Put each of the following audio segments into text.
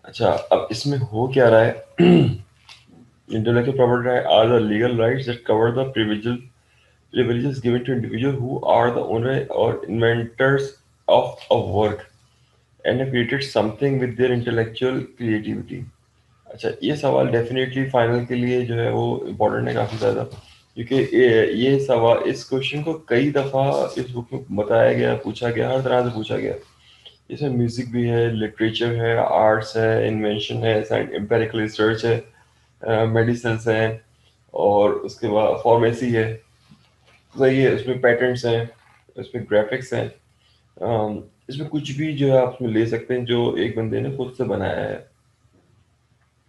अच्छा, अब इसमें हो क्या रहा है? Intellectual property rights are the legal rights that cover the privileges given to individuals who are the owner or inventors of a work and have created something with their intellectual creativity. अच्छा, ये सवाल definitely final के लिए जो है वो important है काफ़ी ज़्यादा, क्योंकि ये सवाल, इस क्वेश्चन को कई दफ़ा इस बुक में बताया गया, पूछा गया, हर तरह से पूछा गया। इसमें म्यूज़िक भी है, लिटरेचर है, आर्ट्स है, इन्वेंशन है, एम्पेरिकल रिसर्च है, मेडिसिन हैं, और उसके बाद फार्मेसी है, सही है, उसमें पेटेंट्स हैं, उसमें ग्राफिक्स हैं, इसमें कुछ भी जो है आप उसमें ले सकते हैं जो एक बंदे ने खुद से बनाया है।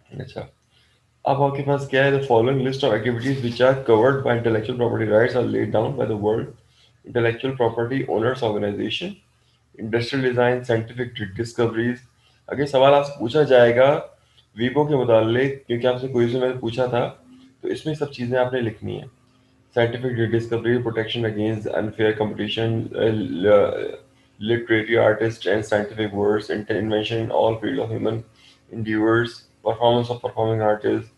अच्छा, अब आपके पास क्या है? The following list of activities which are covered by intellectual property rights are laid down by the world intellectual property owners organisation, industrial design, scientific discoveries. अगर सवाल आपसे पूछा जाएगा वीपो के मुतालिक, क्योंकि आपसे क्विज में मैंने पूछा था, तो इसमें सब चीज़ें आपने लिखनी है। Scientific discovery, protection against unfair competition, literary artists and scientific works, invention in all fields of human endeavors, performance of performing artists,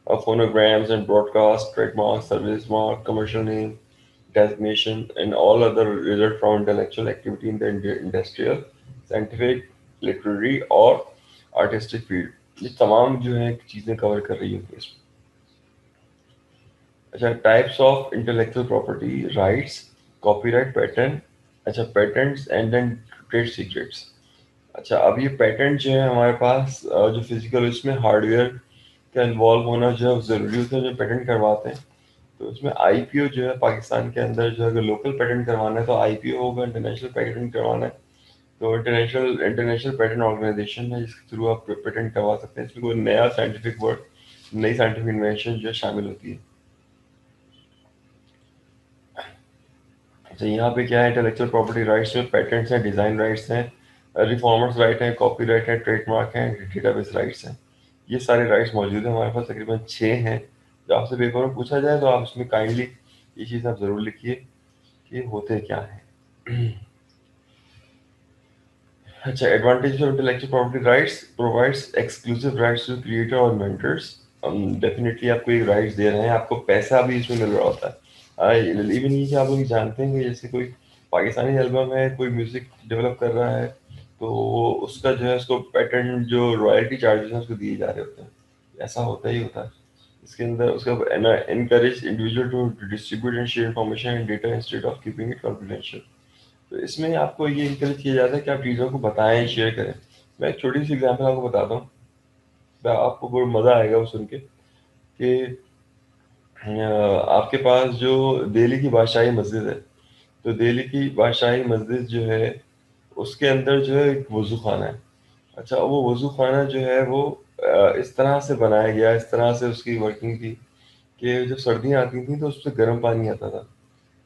phonograms and broadcast, trademark, service mark, commercial name, designation, and all other result from intellectual activity in the industrial, scientific, literary और artistic field। ये तमाम जो है चीज़ें cover कर रही होंगी इसमें। अच्छा, types of intellectual property rights, copyright, pattern. अच्छा, patents and then trade secrets. अच्छा, अब ये पेटेंट जो है हमारे पास जो फिजिकल, इसमें हार्डवेयर का इन्वॉल्व होना जो है ज़रूरी होता है जो पेटेंट करवाते हैं। तो इसमें आईपीओ जो है पाकिस्तान के अंदर जो है, अगर लोकल पेटेंट करवाना है तो आईपीओ होगा, इंटरनेशनल पेटेंट करवाना है तो इंटरनेशनल इंटरनेशनल पेटेंट ऑर्गेनाइजेशन है जिसके थ्रू आप पेटेंट करवा सकते हैं। इसमें कोई नया साइंटिफिक वर्ड, नई साइंटिफिक इन्वेंशन जो है शामिल होती है। अच्छा, यहाँ पे क्या है? इंटेलेक्चुअल प्रॉपर्टी राइट्स में पेटेंट्स हैं, डिज़ाइन राइट्स हैं, रिफॉर्मर्स राइट हैं, कॉपीराइट है, ट्रेडमार्क हैं, डेटाबेस राइट्स हैं। ये सारे राइट्स मौजूद हैं हमारे पास, तकरीबन 6 हैं। जो आपसे पेपर में पूछा जाए तो आप इसमें काइंडली ये चीज़ आप ज़रूर लिखिए कि होते क्या हैं। अच्छा, advantage of intellectual property rights provides exclusive rights to creator और इन्वेंटर्स। डेफिनेटली आपको एक राइट्स दे रहे हैं, आपको पैसा भी इसमें मिल रहा होता है। इवन ये कि आप लोग जानते हैं कि जैसे कोई पाकिस्तानी एल्बम है, कोई म्यूजिक डेवलप कर रहा है, तो उसका जो है उसको पेटेंट जो रॉयल्टी चार्जेस हैं उसको दिए जा रहे होते हैं। ऐसा होता ही होता है। इसके अंदर उसका encourage individual to distribute and share information and data instead of keeping it confidential. तो इसमें आपको ये इंकरेज किया जाता है कि आप चीज़ों को बताएं, शेयर करें। मैं एक छोटी सी एग्जांपल आपको बताता हूँ, तो आपको बहुत मज़ा आएगा वो सुन के कि आपके पास जो दिल्ली की बादशाही मस्जिद है, तो दिल्ली की बादशाही मस्जिद जो है उसके अंदर जो है एक वज़ू खाना है। अच्छा, वो वज़ू खाना जो है वो इस तरह से बनाया गया, इस तरह से उसकी वर्किंग थी कि जब सर्दियाँ आती थी तो उससे गर्म पानी आता था।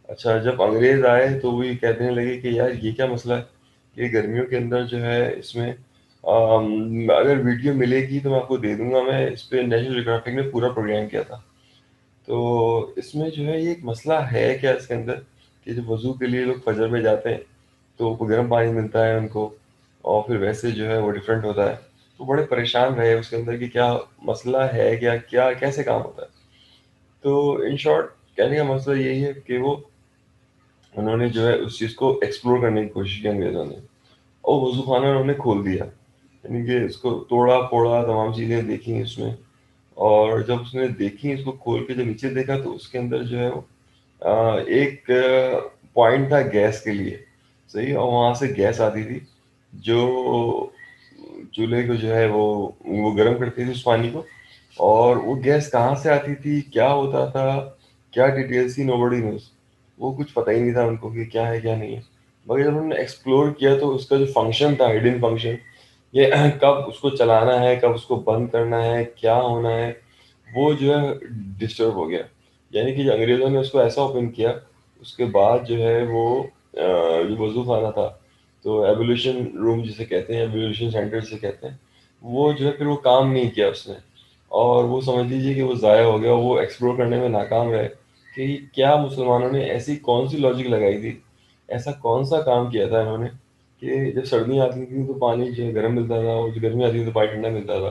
अच्छा, जब अंग्रेज़ आए तो वो ये कहने लगे कि यार ये क्या मसला है, ये गर्मियों के अंदर जो है इसमें अगर वीडियो मिलेगी तो मैं आपको दे दूंगा। मैं इस पे नेशनल ज्योग्राफिक ने पूरा प्रोग्राम किया था। तो इसमें जो है ये एक मसला है क्या इसके अंदर, कि जब वज़ू के लिए लोग फजर में जाते हैं तो वो गर्म पानी मिलता है उनको, और फिर वैसे जो है वो डिफरेंट होता है। तो बड़े परेशान रहे उसके अंदर कि क्या मसला है, क्या क्या कैसे काम होता है। तो इन शॉर्ट कहने का मसला यही है कि वो उन्होंने जो है उस चीज़ को एक्सप्लोर करने की कोशिश की अंग्रेज़ों ने, और वज़ू खाना उन्होंने खोल दिया, यानी कि इसको तोड़ा फोड़ा, तमाम चीज़ें देखी इसमें। और जब उसने देखी इसको खोल के, जब नीचे देखा तो उसके अंदर जो है वो एक पॉइंट था गैस के लिए, सही, और वहाँ से गैस आती थी जो चूल्हे को जो है वो गर्म करती थी उस पानी को। और वो गैस कहाँ से आती थी, क्या होता था, क्या डिटेल्स थी, नोबडी नोज। वो कुछ पता ही नहीं था उनको कि क्या है क्या नहीं है। मगर जब उन्होंने एक्सप्लोर किया तो उसका जो फंक्शन था, हिडन फंक्शन, ये कब उसको चलाना है, कब उसको बंद करना है, क्या होना है, वो जो है डिस्टर्ब हो गया। यानी कि जो अंग्रेज़ों ने उसको ऐसा ओपन किया, उसके बाद जो है वो जो वज़ू खाना था, तो एवोल्यूशन रूम जिसे कहते हैं, एवोल्यूशन सेंटर जिसे कहते हैं, वो जो है फिर वो काम नहीं किया उसने। और वो समझ लीजिए कि वो ज़ाया हो गया, वो एक्सप्लोर करने में नाकाम रहे कि क्या मुसलमानों ने ऐसी कौन सी लॉजिक लगाई थी, ऐसा कौन सा काम किया था इन्होंने कि जब सर्दियाँ आती थी तो पानी जो है गर्म मिलता था, और जब गर्मी आती थी तो पानी ठंडा मिलता था।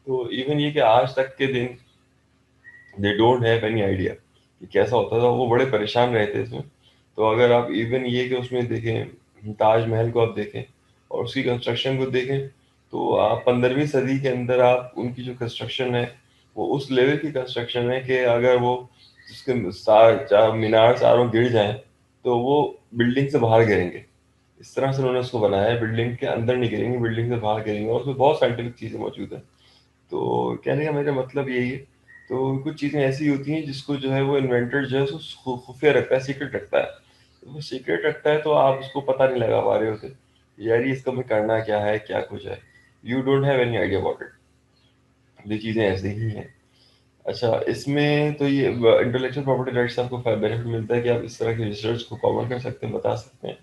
तो इवन ये कि आज तक के दिन they don't have any idea कि कैसा होता था, वो बड़े परेशान रहे थे इसमें। तो अगर आप इवन ये कि उसमें देखें, ताजमहल को आप देखें और उसकी कंस्ट्रक्शन को देखें, तो आप 15वीं सदी के अंदर आप उनकी जो कंस्ट्रक्शन है, वो उस लेवल की कंस्ट्रक्शन है कि अगर वो उसके मीनार चारों गिर जाएं तो वो बिल्डिंग से बाहर गिरेंगे। इस तरह से उन्होंने उसको बनाया है, बिल्डिंग के अंदर नहीं गिरेंगे, बिल्डिंग से बाहर गिरेंगे, और उसमें बहुत साइंटिफिक चीज़ें मौजूद हैं। तो कहने का मेरा मतलब यही है। तो कुछ चीज़ें ऐसी होती हैं जिसको जो है वो इन्वेंटर जो है उसको खुफिया रखता है, सीक्रेट रखता है। तो वो सीक्रेट रखता है तो आप उसको पता नहीं लगा पा रहे होते यार ये इसका में करना क्या है, क्या कुछ है। You don't have any idea about it. ये चीज़ें ऐसे ही हैं। अच्छा, इसमें तो ये इंटेलेक्चुअल प्रॉपर्टी राइट्स से आपको बेनिफिट मिलता है कि आप इस तरह की रिसर्च को कवर कर सकते हैं, बता सकते हैं।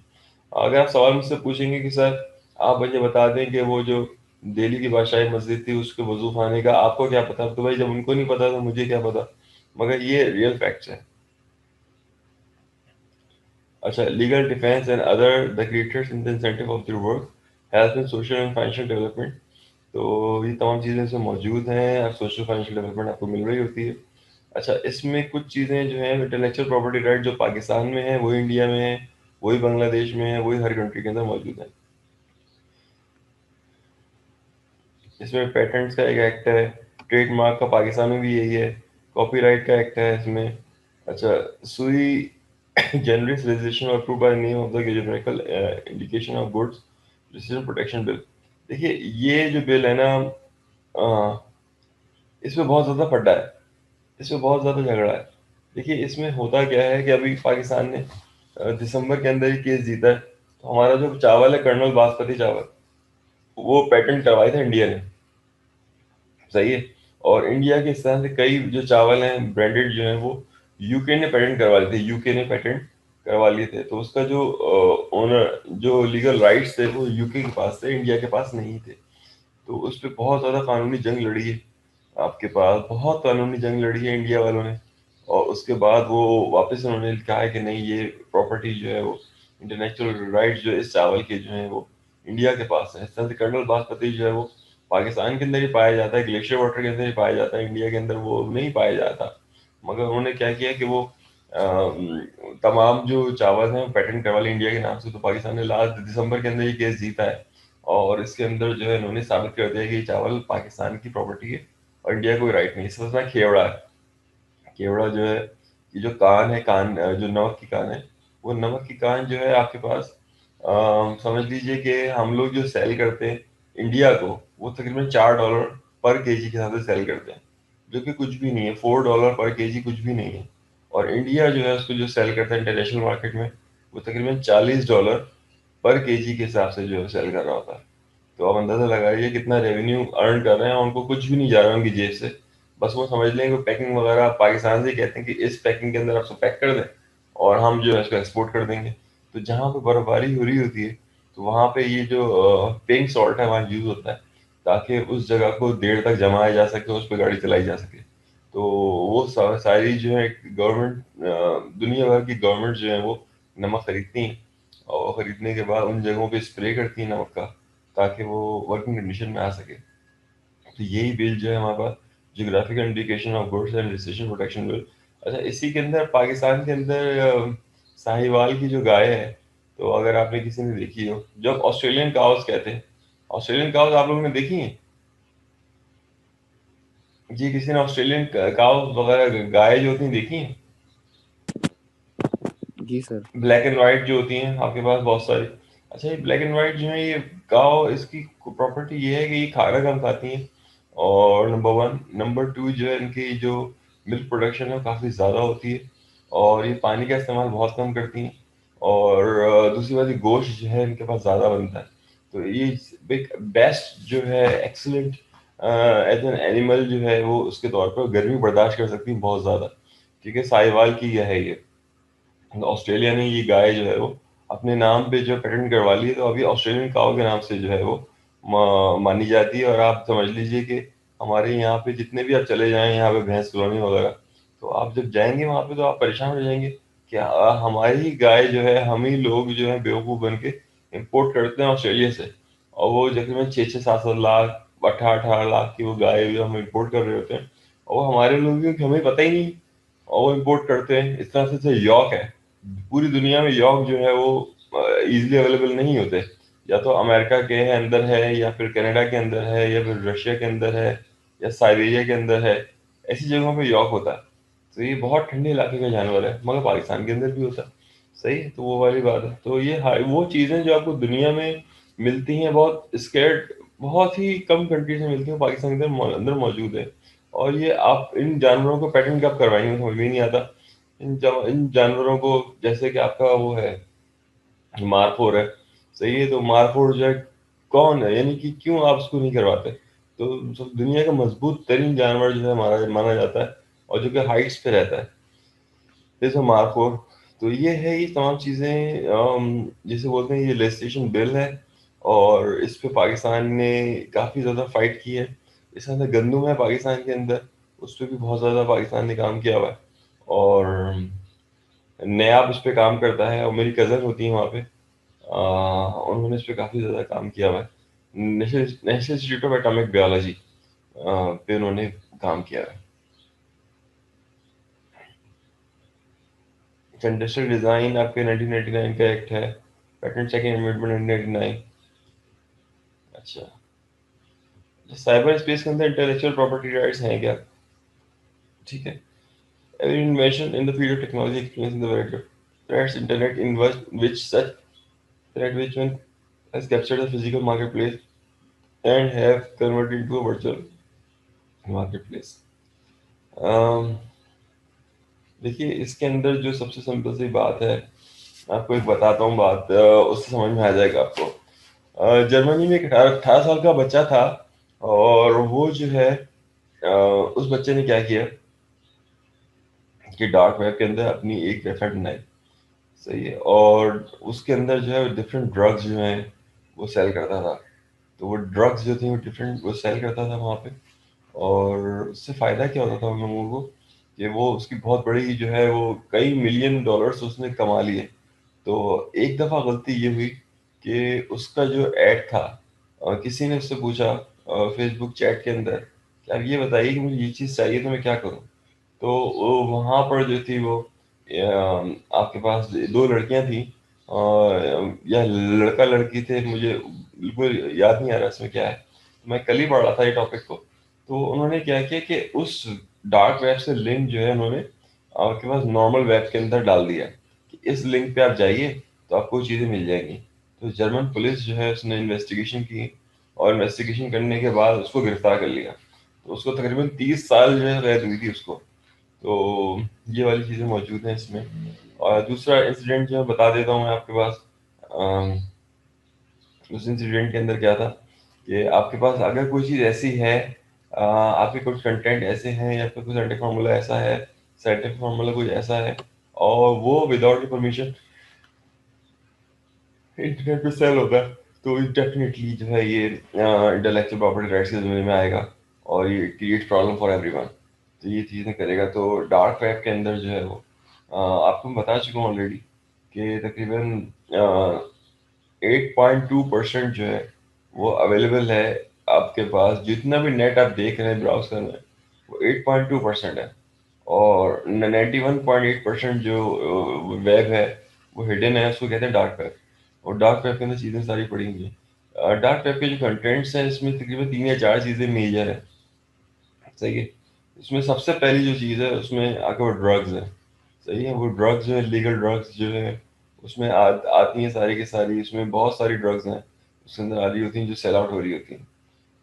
अगर आप सवाल मुझसे पूछेंगे कि सर आप मुझे बता दें कि वो जो दिल्ली की बादशाही मस्जिद थी उसके वजू खाने का आपको क्या पता, तो भाई जब उनको नहीं पता तो मुझे क्या पता। मगर ये रियल फैक्ट्स है। अच्छा, legal defence and other the creators in the incentive of their work, health and social and financial development. तो ये तमाम चीज़ें इसमें मौजूद हैं, और सोशल फाइनेंशियल डेवलपमेंट आपको मिल रही होती है। अच्छा, इसमें कुछ चीज़ें जो हैं इंटेलेक्चुअल प्रॉपर्टी राइट जो पाकिस्तान में है वही इंडिया में है, वही बांग्लादेश में है, वही हर कंट्री के अंदर मौजूद है। इसमें पेटेंट्स का एक एक्ट है, ट्रेडमार्क का पाकिस्तान में भी यही है, कॉपीराइट का एक्ट है इसमें। अच्छा, सुई जनरिक रजिस्ट्रेशन और approve by name of the geographical indication of goods decision protection bill. देखिए, ये जो बिल है ना, अ, इसमें बहुत ज़्यादा फड्डा है, इसमें बहुत ज़्यादा झगड़ा है। देखिए, इसमें होता क्या है कि अभी पाकिस्तान ने दिसंबर के अंदर ही केस जीता है, तो हमारा जो चावल है कर्नल बासमती चावल, वो पेटेंट करवाए थे इंडिया ने। सही है। और इंडिया के इस तरह से कई जो चावल हैं ब्रांडेड जो हैं वो यूके ने पेटेंट करवा लिए थे, यूके ने पेटेंट करवा लिए थे, तो उसका जो ओनर जो लीगल राइट्स थे वो यूके के पास थे, इंडिया के पास नहीं थे। तो उस पे बहुत ज़्यादा कानूनी जंग लड़ी है, आपके पास बहुत कानूनी जंग लड़ी है इंडिया वालों ने। और उसके बाद वो वापस उन्होंने कहा है कि नहीं, ये प्रॉपर्टी जो है वो इंटरनेशनल राइट्स जो है इस चावल के जो है वो इंडिया के पास है। इस तरह से कर्नल बासमती जो है वो पाकिस्तान के अंदर ही पाया जाता है, ग्लेशियर वाटर के अंदर ही पाया जाता है, इंडिया के अंदर वो नहीं पाया जाता। मगर उन्होंने क्या किया कि वो तमाम जो चावल हैं पेटेंट करवा लिए इंडिया के नाम से। तो पाकिस्तान ने लास्ट दिसंबर के अंदर ये केस जीता है, और इसके अंदर जो है इन्होंने साबित कर दिया कि ये चावल पाकिस्तान की प्रॉपर्टी है और इंडिया को कोई राइट नहीं। इसमें ना खेवड़ा है, केवड़ा जो है, ये जो कान है, कान जो नमक की कान है, वो नमक की कान जो है आपके पास, समझ लीजिए कि हम लोग जो सेल करते हैं इंडिया को, वो तकरीबन $4 पर केजी के हिसाब से सेल करते हैं, जो कि कुछ भी नहीं है। $4 पर केजी कुछ भी नहीं है। और इंडिया जो है उसको जो सेल करता है इंटरनेशनल मार्केट में, वो तकरीबन $40 पर केजी के हिसाब से जो है सेल कर रहा होता है। तो आप अंदाजा लगाइए कितना रेवेन्यू अर्न कर रहे हैं, उनको कुछ भी नहीं जा रहा है उनकी जेब से। बस वो समझ लें कि पैकिंग वगैरह आप पाकिस्तान से ही कहते हैं कि इस पैकिंग के अंदर आप सब पैक कर दें और हम जो है इसको एक्सपोर्ट कर देंगे। तो जहाँ पे बर्फबारी हो रही होती है, तो वहाँ पे ये जो पिंक सॉल्ट है वहाँ यूज़ होता है, ताकि उस जगह को देर तक जमाया जा सके, उस पर गाड़ी चलाई जा सके। तो वो सारी जो है गवर्नमेंट, दुनिया भर की गवर्नमेंट जो है वो नमक खरीदती हैं, और खरीदने के बाद उन जगहों पे स्प्रे करती हैं नमक का, ताकि वो वर्किंग कंडीशन में आ सके। तो यही बिल जो है हमारे पास, geographical indication of goods and registration protection bill. अच्छा, इसी के अंदर पाकिस्तान के अंदर साहिवाल की जो गाय है, तो अगर आपने किसी ने देखी हो, जो ऑस्ट्रेलियन काउस कहते हैं, ऑस्ट्रेलियन काउस आप लोगों ने देखी है जी? किसी ने ऑस्ट्रेलियन काउस वगैरह गाय जो होती हैं देखी हैं? जी सर। ब्लैक एंड व्हाइट जो होती हैं आपके पास बहुत सारी। अच्छा, ये ब्लैक एंड व्हाइट जो है ये गाँव, इसकी प्रॉपर्टी ये है कि ये खाना कम खाती हैं, और नंबर वन, नंबर टू जो है इनकी जो मिल्क प्रोडक्शन है काफ़ी ज़्यादा होती है, और ये पानी का इस्तेमाल बहुत कम करती हैं। और दूसरी बात, ये गोश्त जो है इनके पास ज़्यादा बनता है। तो ये एक बेस्ट जो है, एक्सीलेंट एज एन एनिमल जो है वो उसके तौर पर गर्मी बर्दाश्त कर सकती है बहुत ज़्यादा, क्योंकि साहिवाल की यह है ये। ऑस्ट्रेलिया ने ये गाय जो है वो अपने नाम पे जो पेटेंट करवा ली है, तो अभी ऑस्ट्रेलियन काऊ के नाम से जो है वो मानी जाती है। और आप समझ लीजिए कि हमारे यहाँ पे जितने भी आप चले जाएं यहाँ पे भैंस कॉलोनी वगैरह, तो आप जब जाएंगे वहाँ पे तो आप परेशान हो जाएंगे कि हमारी ही गाय जो है हम ही लोग जो है बेवकूफ़ बन के इंपोर्ट करते हैं ऑस्ट्रेलिया से, और वो तकरीबन 6-6 7-7 लाख 18-18 लाख की वो गाय भी हम इंपोर्ट कर रहे होते हैं, और वो हमारे लोगों की हमें पता ही नहीं, और वो इंपोर्ट करते हैं। इस तरह से यॉक है, पूरी दुनिया में यॉक जो है वो इजीली अवेलेबल नहीं होते, या तो अमेरिका के अंदर है, या फिर कनाडा के अंदर है, या फिर रशिया के अंदर है, या साइबेरिया के अंदर है, ऐसी जगहों पे यॉक होता है। तो ये बहुत ठंडे इलाके का जानवर है, मगर पाकिस्तान के अंदर भी होता है। सही है, तो वो वाली बात है। तो ये वो चीज़ें जो आपको दुनिया में मिलती हैं, बहुत स्केर्ड, बहुत ही कम कंट्रीज में मिलती हैं, पाकिस्तान के अंदर अंदर मौजूद है। और ये आप इन जानवरों को पैटर्न कब करवाएंगे समझ में ही नहीं आता। इन जानवरों को, जैसे कि आपका वो है मारफोर है, सही है, तो मारफोर जो है कौन है, यानी कि क्यों आप उसको नहीं करवाते। तो सब दुनिया का मजबूत तरीन जानवर जो है हमारा माना जाता है, और जो कि हाइट्स पे रहता है, जैसे मार्को। तो ये है, ये तमाम चीज़ें जिसे बोलते हैं, ये लेजिस्लेशन बिल है, और इस पे पाकिस्तान ने काफ़ी ज़्यादा फाइट की है। इस अंदर गंदम है पाकिस्तान के अंदर, उस पर भी बहुत ज़्यादा पाकिस्तान ने काम किया हुआ है, और नयाब इस पे काम करता है, और मेरी कज़न होती है वहाँ पे, उन्होंने इस पे काफ़ी ज़्यादा काम किया हुआ है। National national institute of atomic biology पे उन्होंने काम किया है। इंडस्ट्रियल डिज़ाइन आपके 1999 का एक्ट है, पेटेंट सेकंड अमेंडमेंट 1999। अच्छा, साइबर स्पेस के अंदर इंटेलेक्चुअल प्रॉपर्टी राइट्स हैं क्या? ठीक है। Every invention in the field of technology experience in the variety of threats intellect in which such threat which one has captured the physical marketplace and have converted into a virtual marketplace। um, देखिए, इसके अंदर जो सबसे simple सी बात है, आपको एक बताता हूँ बात, उससे समझ में आ जाएगा आपको। जर्मनी में एक 18 18 साल का बच्चा था, और वो जो है उस बच्चे ने क्या किया कि डार्क वेब के अंदर अपनी एक वेबसाइट बनाई। सही है, और उसके अंदर जो है डिफरेंट ड्रग्स जो हैं वो सेल करता था। तो वो ड्रग्स जो थी वो डिफरेंट वो सेल करता था वहाँ पे, और उससे फ़ायदा क्या होता था उन लोगों को, कि वो उसकी बहुत बड़ी जो है वो कई मिलियन डॉलर्स उसने कमा लिए। तो एक दफ़ा गलती ये हुई कि उसका जो ऐड था, किसी ने उससे पूछा फेसबुक चैट के अंदर कि आप ये बताइए कि मुझे ये चीज़ चाहिए तो मैं क्या करूँ। तो वहाँ पर जो थी वो आपके पास दो लड़कियां थी, या लड़का लड़की थे, मुझे बिल्कुल याद नहीं आ रहा इसमें क्या है, तो मैं कल ही पढ़ रहा था ये टॉपिक को। तो उन्होंने क्या किया कि उस डार्क वेब से लिंक जो है उन्होंने आपके पास नॉर्मल वेब के अंदर डाल दिया, कि इस लिंक पे आप जाइए तो आपको चीज़ें मिल जाएंगी। तो जर्मन पुलिस जो है उसने इन्वेस्टिगेशन की, और इन्वेस्टिगेशन करने के बाद उसको गिरफ्तार कर लिया। तो उसको तकरीबन 30 साल जो है कैद हुई थी उसको। तो ये वाली चीज़ें मौजूद हैं इसमें। और दूसरा इंसिडेंट जो है बता देता हूँ मैं आपके पास। अम, उस इंसिडेंट के अंदर क्या था कि आपके पास अगर कोई चीज़ ऐसी है, आपके कुछ कंटेंट ऐसे हैं, या फिर कोई साइंटिफिक फार्मूला ऐसा है, साइंटिफिक फार्मूला कुछ ऐसा है, और वो विदाउट योर परमिशन इंटरनेट पे सेल होता है, तो डेफिनेटली जो है ये इंटेलेक्चुअल प्रॉपर्टी राइट्स के ज़मीने में आएगा, और ये क्रिएट प्रॉब्लम फॉर एवरीवन। तो ये चीज़ें करेगा। तो डार्क वेब के अंदर जो है वो आपको मैं बता चुका हूँ ऑलरेडी कि तकरीबन 8.2% जो है वो अवेलेबल है आपके पास। जितना भी नेट आप देख रहे हैं ब्राउज कर रहे हैं, वो 8.2% है, और 91.8% जो वेब है वो हिडन है, उसको कहते हैं डार्क वेब। और डार्क वेब के अंदर चीज़ें सारी पड़ी हुई हैं। डार्क वेब के जो कंटेंट्स हैं इसमें तकरीबन 3 या 4 चीज़ें मेजर है। सही है, इसमें सबसे पहली जो चीज़ है उसमें आके वो ड्रग्स है। सही है, वो ड्रग्स जो है, लीगल ड्रग्स जो है उसमें आती हैं सारी की सारी। उसमें बहुत सारी ड्रग्स हैं उसके अंदर आ रही होती हैं, जो सेल आउट हो रही होती हैं।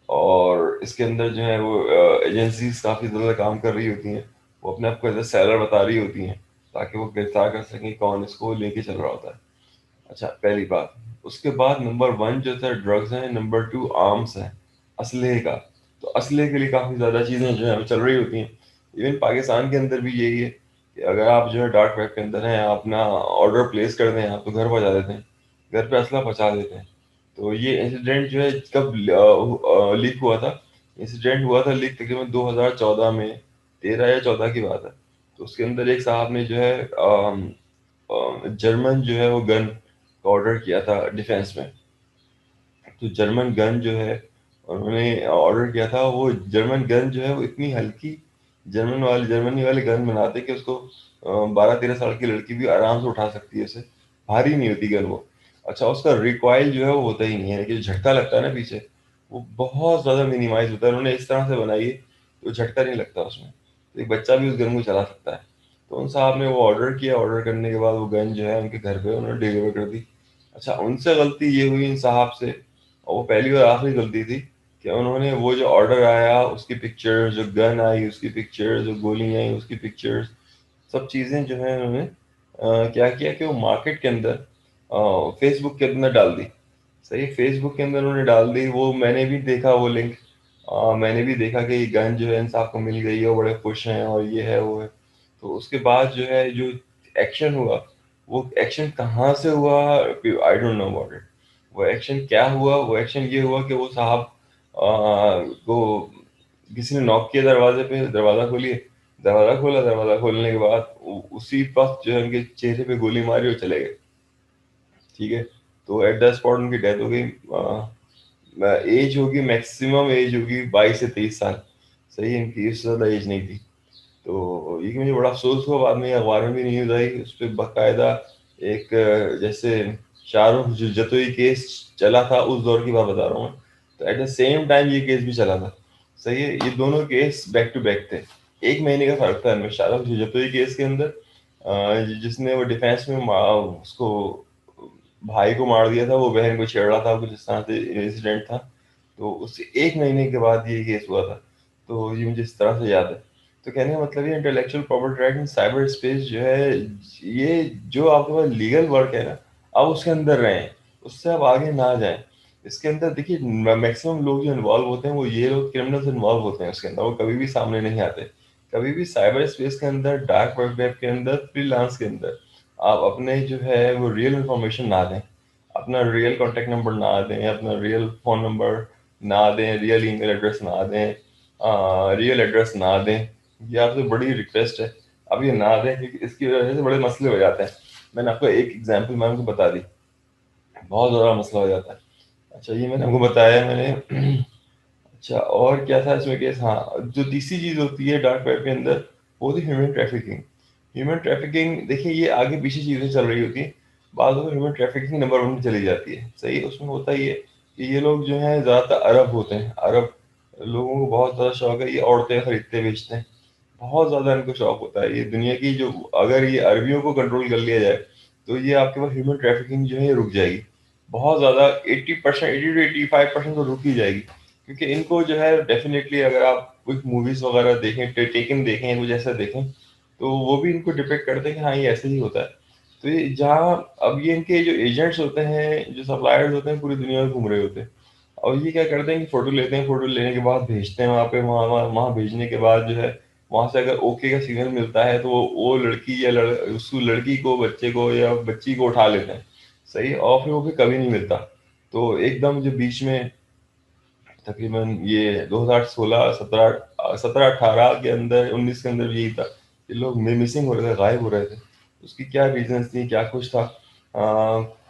और इसके अंदर जो है वो एजेंसीज काफ़ी ज़्यादा काम कर रही होती हैं, वो अपने आप को एज ए सेलर बता रही होती हैं, ताकि वो गिरफ्तार कर सकें कौन इसको लेके चल रहा होता है। अच्छा, पहली बात। उसके बाद नंबर 1 जो था ड्रग्स है, नंबर 2 आर्म्स है, असलहे का। तो असलहे के लिए काफ़ी ज़्यादा चीज़ें जो है वो चल रही होती हैं। इवन पाकिस्तान के अंदर भी यही है कि अगर आप जो है डार्क वेब के अंदर हैं, आप अपना ऑर्डर प्लेस कर दें, आप तो घर पहुँचा देते हैं, घर पे असला पहुँचा देते हैं। तो ये इंसिडेंट जो है कब लीक हुआ था? इंसिडेंट हुआ था लीक तकरीबन 2014 में, 13 या 14 की बात है। तो उसके अंदर एक साहब ने जो है जर्मन जो है वो गन ऑर्डर किया था डिफेंस में। तो जर्मन गन जो है उन्होंने ऑर्डर किया था, वो जर्मन गन जो है वो इतनी हल्की, जर्मनी वाले गन बनाते कि उसको 12-13 साल की लड़की भी आराम से उठा सकती है उसे। भारी नहीं होती गन वो। अच्छा, उसका रिकॉइल जो है वो होता ही नहीं है, कि जो झटका लगता है ना पीछे, वो बहुत ज़्यादा मिनिमाइज होता है। उन्होंने इस तरह से बनाई है तो झटका नहीं लगता उसमें, तो एक बच्चा भी उस गन को चला सकता है। तो उन साहब ने वो ऑर्डर किया, ऑर्डर करने के बाद वो गन जो है उनके घर पे उन्होंने डिलीवर कर दी। अच्छा, उनसे गलती ये हुई इन साहब से, और वो पहली और आखिरी गलती थी, कि उन्होंने वो जो ऑर्डर आया उसकी पिक्चर्स, जो गन आई उसकी पिक्चर्स, जो गोली आई उसकी पिक्चर्स, सब चीज़ें जो है उन्होंने क्या किया कि वो मार्केट के अंदर फेसबुक के अंदर डाल दी। सही, फेसबुक के अंदर उन्होंने डाल दी। वो मैंने भी देखा वो लिंक, मैंने भी देखा कि ये गन जो है इंसाफ को मिल गई है, वो बड़े खुश हैं और ये है वो है। तो उसके बाद जो है जो एक्शन हुआ, वो एक्शन कहाँ से हुआ, I don't know about it. वो एक्शन क्या हुआ, वो एक्शन ये हुआ कि वो साहब को किसी ने नॉक किया दरवाजे पे, दरवाज़ा खोलिए। दरवाज़ा खोला, दरवाज़ा खोलने के बाद उसी वक्त जो है उनके चेहरे पे गोली मारी और चले गए। ठीक है, तो एट द स्पॉट उनकी डेथ हो गई। एज होगी, मैक्सिमम एज होगी 22 से 23 साल। सही, इनकी इससे ज़्यादा एज नहीं थी। तो ये कि मुझे बड़ा अफसोस हुआ, बाद में अखबार में भी न्यूज़ आई उस पर बाकायदा। एक जैसे शाहरुख जो जतोई केस चला था, उस दौर की बात बता रहा हूँ मैं। तो एट द सेम टाइम ये केस भी चला था। सही है, ये दोनों केस बैक टू बैक थे। 1 महीने का फर्क था इनमें। शाहरुख जो जतोई केस के अंदर जिसने वो डिफेंस में उसको भाई को मार दिया था, वो बहन को छेड़ रहा था, कुछ इस तरह से इंसिडेंट था। तो उससे 1 महीने के बाद ये केस हुआ था। तो ये मुझे इस तरह से याद है। तो कहने का मतलब ये इंटेलेक्चुअल प्रॉपर्टी राइट इन साइबर स्पेस जो है, ये जो आपके पास लीगल वर्क है ना, आप उसके अंदर रहें, उससे आप आगे ना जाएं। इसके अंदर देखिए, मैक्सिमम लोग जो इन्वॉल्व होते हैं वो ये लोग क्रिमिनल्स इन्वॉल्व होते हैं उसके अंदर, वो कभी भी सामने नहीं आते। कभी भी साइबर स्पेस के अंदर, डार्क वेब के अंदर, फ्रीलांस के अंदर आप अपने जो है वो रियल इंफॉर्मेशन ना दें। अपना रियल कॉन्टैक्ट नंबर ना दें, अपना रियल फ़ोन नंबर ना दें, रियल ईमेल एड्रेस ना दें, रियल एड्रेस ना दें। ये आपसे बड़ी रिक्वेस्ट है, आप ये ना दें, क्योंकि इसकी वजह से बड़े मसले हो जाते हैं। मैंने आपको एक एग्जांपल मैं आपको बता दी, बहुत ज़्यादा मसला हो जाता है। अच्छा, ये मैंने आपको बताया मैंने। अच्छा, और क्या था इसमें केस? हाँ, जो तीसरी चीज़ होती है डार्क वेब के अंदर, वो थी ह्यूमन ट्रैफिकिंग। ह्यूमन ट्रैफिकिंग देखिए, ये आगे पीछे चीज़ें चल रही होती हैं। बाद में ह्यूमन ट्रैफिकिंग नंबर 1 पे चली जाती है। सही, उसमें होता ही है कि ये लोग जो हैं ज़्यादातर अरब होते हैं। अरब लोगों को बहुत ज़्यादा शौक है, ये औरतें खरीदते बेचते हैं। बहुत ज़्यादा इनको शौक होता है। ये दुनिया की जो, अगर ये अरबियों को कंट्रोल कर लिया जाए, तो ये आपके पास ह्यूमन ट्रैफिकिंग जो है ये रुक जाएगी। बहुत ज़्यादा 80%, 80 to 85% तो रुक ही जाएगी। क्योंकि इनको जो है डेफिनेटली, अगर आप कुछ मूवीज वगैरह देखें, टेकन देखें या कुछ ऐसा देखें, तो वो भी इनको डिपेक्ट करते हैं कि हाँ ये ऐसे ही होता है। तो ये जहाँ, अब ये इनके जो एजेंट्स होते हैं, जो सप्लायर्स होते हैं, पूरी दुनिया में घूम रहे होते हैं। और ये क्या करते हैं कि फोटो लेते हैं, फोटो लेने के बाद भेजते हैं वहाँ पे, वहाँ भेजने के बाद जो है, वहाँ से अगर ओके का सिग्नल मिलता है, तो वो लड़की या उस लड़की को, बच्चे को या बच्ची को उठा लेते हैं। सही, और फिर वो भी कभी नहीं मिलता। तो एकदम जो बीच में तकरीबन ये 2016, 17, 18 के अंदर, 19 के अंदर भी यही था कि लोग मिसिंग हो रहे थे, गायब हो रहे थे। उसकी क्या रीजंस थी, क्या कुछ था,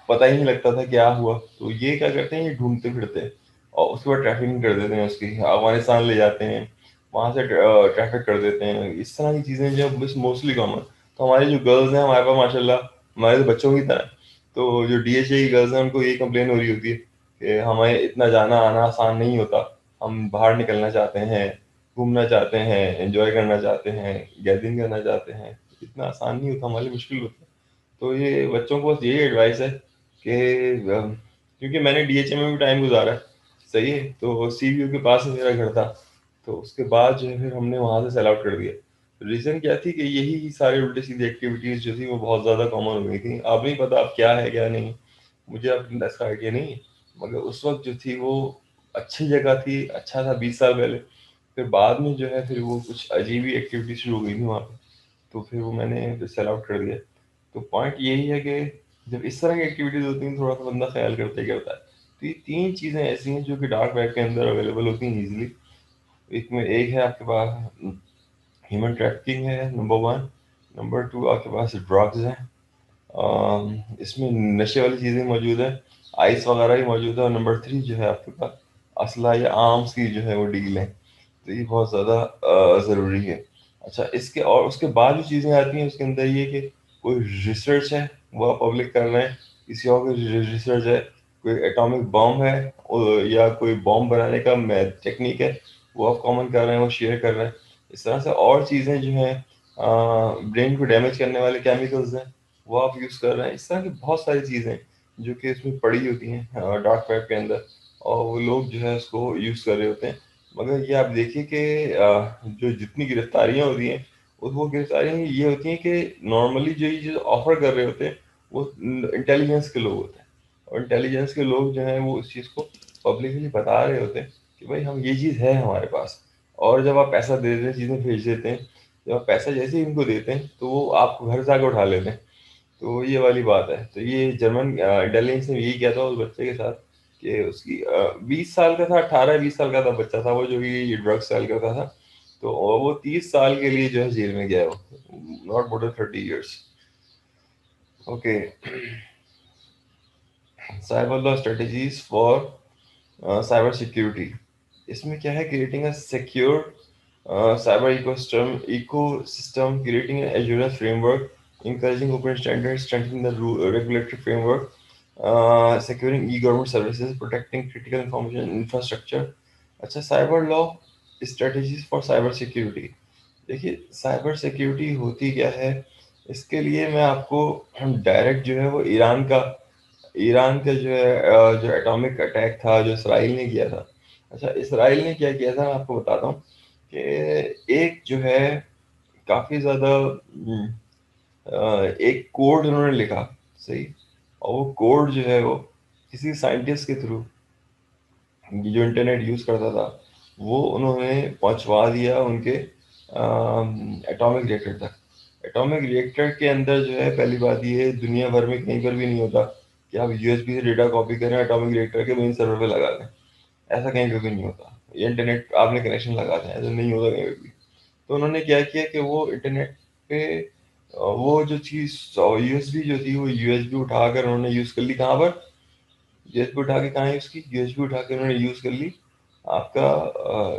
पता ही नहीं लगता था क्या हुआ। तो ये क्या करते हैं, ये ढूंढते फिरते हैं और उसके बाद ट्रैफिकिंग कर देते हैं, उसकी अफगानिस्तान ले जाते हैं, वहाँ से ट्रैफिक कर देते हैं। इस तरह की चीज़ें जो बस मोस्टली कॉमन। तो हमारी जो गर्ल्स हैं हमारे पास माशाल्लाह, हमारे तो बच्चों की तरह। तो जो डीएचए की गर्ल्स हैं उनको ये कंप्लेन हो रही होती है कि हमें इतना जाना आना आसान नहीं होता। हम बाहर निकलना चाहते हैं, घूमना चाहते हैं, एंजॉय करना चाहते हैं, गैदरिंग करना चाहते हैं, इतना आसान नहीं होता, हमारे लिए मुश्किल होता है। तो ये बच्चों को बस यही एडवाइस है कि क्योंकि मैंने डीएचए में भी टाइम गुजारा है। सही है, तो सीवीयू के पास ही मेरा घर था। तो उसके बाद जो है फिर हमने वहाँ से सेल आउट कर दिया। रीज़न क्या थी कि यही सारी उल्टी सीधी एक्टिविटीज़ जो थी वो बहुत ज़्यादा कॉमन हो गई थी। अब नहीं पता अब क्या है क्या नहीं, मुझे अब इसका आइडिया नहीं है। मगर उस वक्त जो थी वो अच्छी जगह थी, अच्छा था 20 साल पहले। फिर बाद में जो है फिर वो कुछ अजीब ही एक्टिविटी शुरू हो गई थी वहाँ पे। तो फिर वो मैंने फिर सेल आउट कर दिया। तो पॉइंट यही है कि जब इस तरह की एक्टिविटीज़ होती हैं, थोड़ा सा बंदा ख्याल करता ही करता है। तो ये 3 चीज़ें ऐसी हैं जो कि डार्क वेब के अंदर अवेलेबल होती हैं ईज़िली। एक में एक है आपके पास ह्यूमन ट्रैफिकिंग है, नंबर 1। नंबर 2 आपके पास ड्रग्स हैं। इसमें नशे वाली चीज़ें मौजूद है, आइस वगैरह भी मौजूद है, और नंबर 3 जो है आपके पास असला या आर्म्स की जो है वो डील है। तो ये बहुत ज़्यादा ज़रूरी है। अच्छा, इसके और उसके बाद जो चीज़ें आती हैं उसके अंदर ये कि कोई रिसर्च है वो आप पब्लिक कर रहे हैं, किसी और की रिसर्च है, कोई एटॉमिक बॉम्ब है या कोई बॉम्ब बनाने का टेक्निक है वो आप कॉमन कर रहे हैं, वो शेयर कर रहे हैं। इस तरह से और चीज़ें जो हैं ब्रेन को डैमेज करने वाले केमिकल्स हैं वो आप यूज़ कर रहे हैं। इस तरह की बहुत सारी चीज़ें जो कि इसमें पड़ी होती हैं डार्क वेब के अंदर, और वो लोग जो है उसको यूज़ कर रहे होते हैं। मगर ये आप देखिए कि जो जितनी गिरफ्तारियां होती हैं वो गिरफ्तारियां ये होती हैं कि नॉर्मली जो ये चीज़ ऑफर कर रहे होते हैं वो इंटेलिजेंस के लोग होते हैं, और इंटेलिजेंस के लोग जो हैं वो इस चीज़ को पब्लिकली बता रहे होते हैं कि भाई हम ये चीज़ है हमारे पास। और जब आप पैसा दे देते हैं, चीज़ें भेज देते हैं, जब आप पैसा जैसे ही इनको देते हैं तो वो आपको घर से आके उठा लेते हैं। तो ये वाली बात है। तो ये जर्मन इंटेलिजेंस ने यही किया था उस बच्चे के साथ कि उसकी 20 साल का था, 18-20 साल का था बच्चा था वो, जो कि ड्रग सेल करता था। तो वो 30 साल के लिए जो है जेल में गया है वो, not more than 30 years. Okay. Cyber law strategies for cyber security. इसमें क्या है, creating a secure cyber ecosystem, creating an assurance framework, encouraging open standards, strengthening the regulatory framework, securing e-government services, protecting critical information infrastructure। अच्छा, cyber law strategies for cyber security. देखिए cyber security होती क्या है, इसके लिए मैं आपको, हम डायरेक्ट जो है वो ईरान का जो है जो एटॉमिक अटैक था जो इसराइल ने किया था। अच्छा, इसराइल ने क्या किया था मैं आपको बताता हूँ कि एक जो है काफ़ी ज़्यादा एक कोड उन्होंने लिखा, सही, और वो कोड जो है वो किसी साइंटिस्ट के थ्रू, जो इंटरनेट यूज़ करता था, वो उन्होंने पहुंचवा दिया उनके एटॉमिक रिएक्टर तक। एटॉमिक रिएक्टर के अंदर जो है, पहली बात ये है दुनिया भर में कहीं पर भी नहीं होता कि आप यूएसबी से डेटा कॉपी करें एटॉमिक रिएक्टर के मेन सर्वर पे लगा दें। ऐसा कहीं पर भी नहीं होता। ये इंटरनेट आपने कनेक्शन लगा दें, ऐसा नहीं होता कहीं पर भी। तो उन्होंने क्या किया कि वो इंटरनेट पे वो जो चीज़ यूएसबी जो थी वो यूएसबी उठाकर उन्होंने यूज़ कर ली कहाँ पर, यूएसबी उठा के कहाँ यूज़ की, यूएसबी उठा के उन्होंने यूज़ कर ली आपका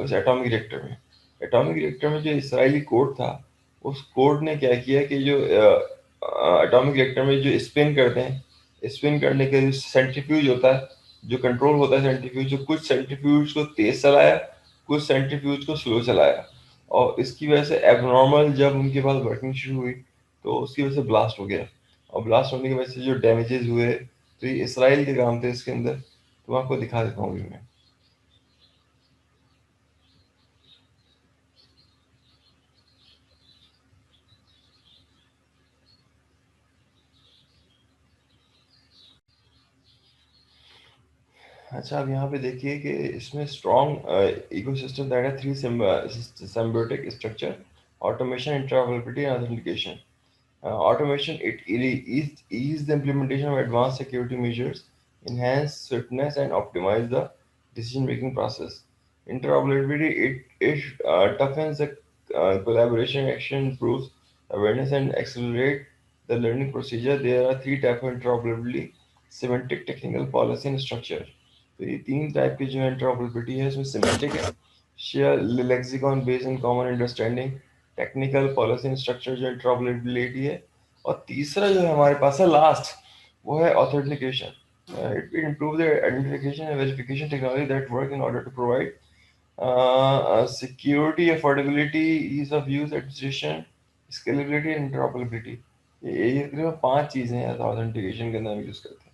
उस एटॉमिक रिएक्टर में। एटॉमिक रिएक्टर में जो इसराइली कोड था, उस कोड ने क्या किया कि जो एटॉमिक रिएक्टर में जो स्पिन करते हैं, स्पिन करने का जो सेंट्रीफ्यूज होता है, जो कंट्रोल होता है सेंट्रीफ्यूज, जो कुछ सेंट्रीफ्यूज को तेज चलाया, कुछ सेंट्रीफ्यूज को स्लो चलाया, और इसकी वजह से एबनॉर्मल जब उनके पास वर्किंग शुरू हुई तो उसकी वजह से ब्लास्ट हो गया। और ब्लास्ट होने की वजह से जो डैमेजेस हुए, तो ये इसराइल के काम थे इसके अंदर। तो मैं आपको दिखा देता हूँ अभी मैं। अच्छा, अब यहाँ पे देखिए कि इसमें स्ट्रॉन्ग इकोसिस्टम दैट है three symbiotic structure: automation, interoperability, and authentication. Automation, it ease the implementation of advanced security measures, enhance swiftness, and optimize the decision-making process. Interoperability, it toughens the collaboration, action, improves awareness, and accelerate the learning procedure. There are three types of interoperability: semantic, technical, policy, and structure. तो ये तीन type की जो interoperability है, इसमें semantic है, share lexicon based in common understanding, technical, policy and structure जो interoperability है, और तीसरा जो है हमारे पास है लास्ट, वो है authentication. It will improve the identification and verification technology that work in order to provide security, affordability, ease of use, administration, scalability and interoperability। ये तकरीबन 5 चीजें हैं ऑथेंटिकेशन के अंदर हम यूज करते हैं।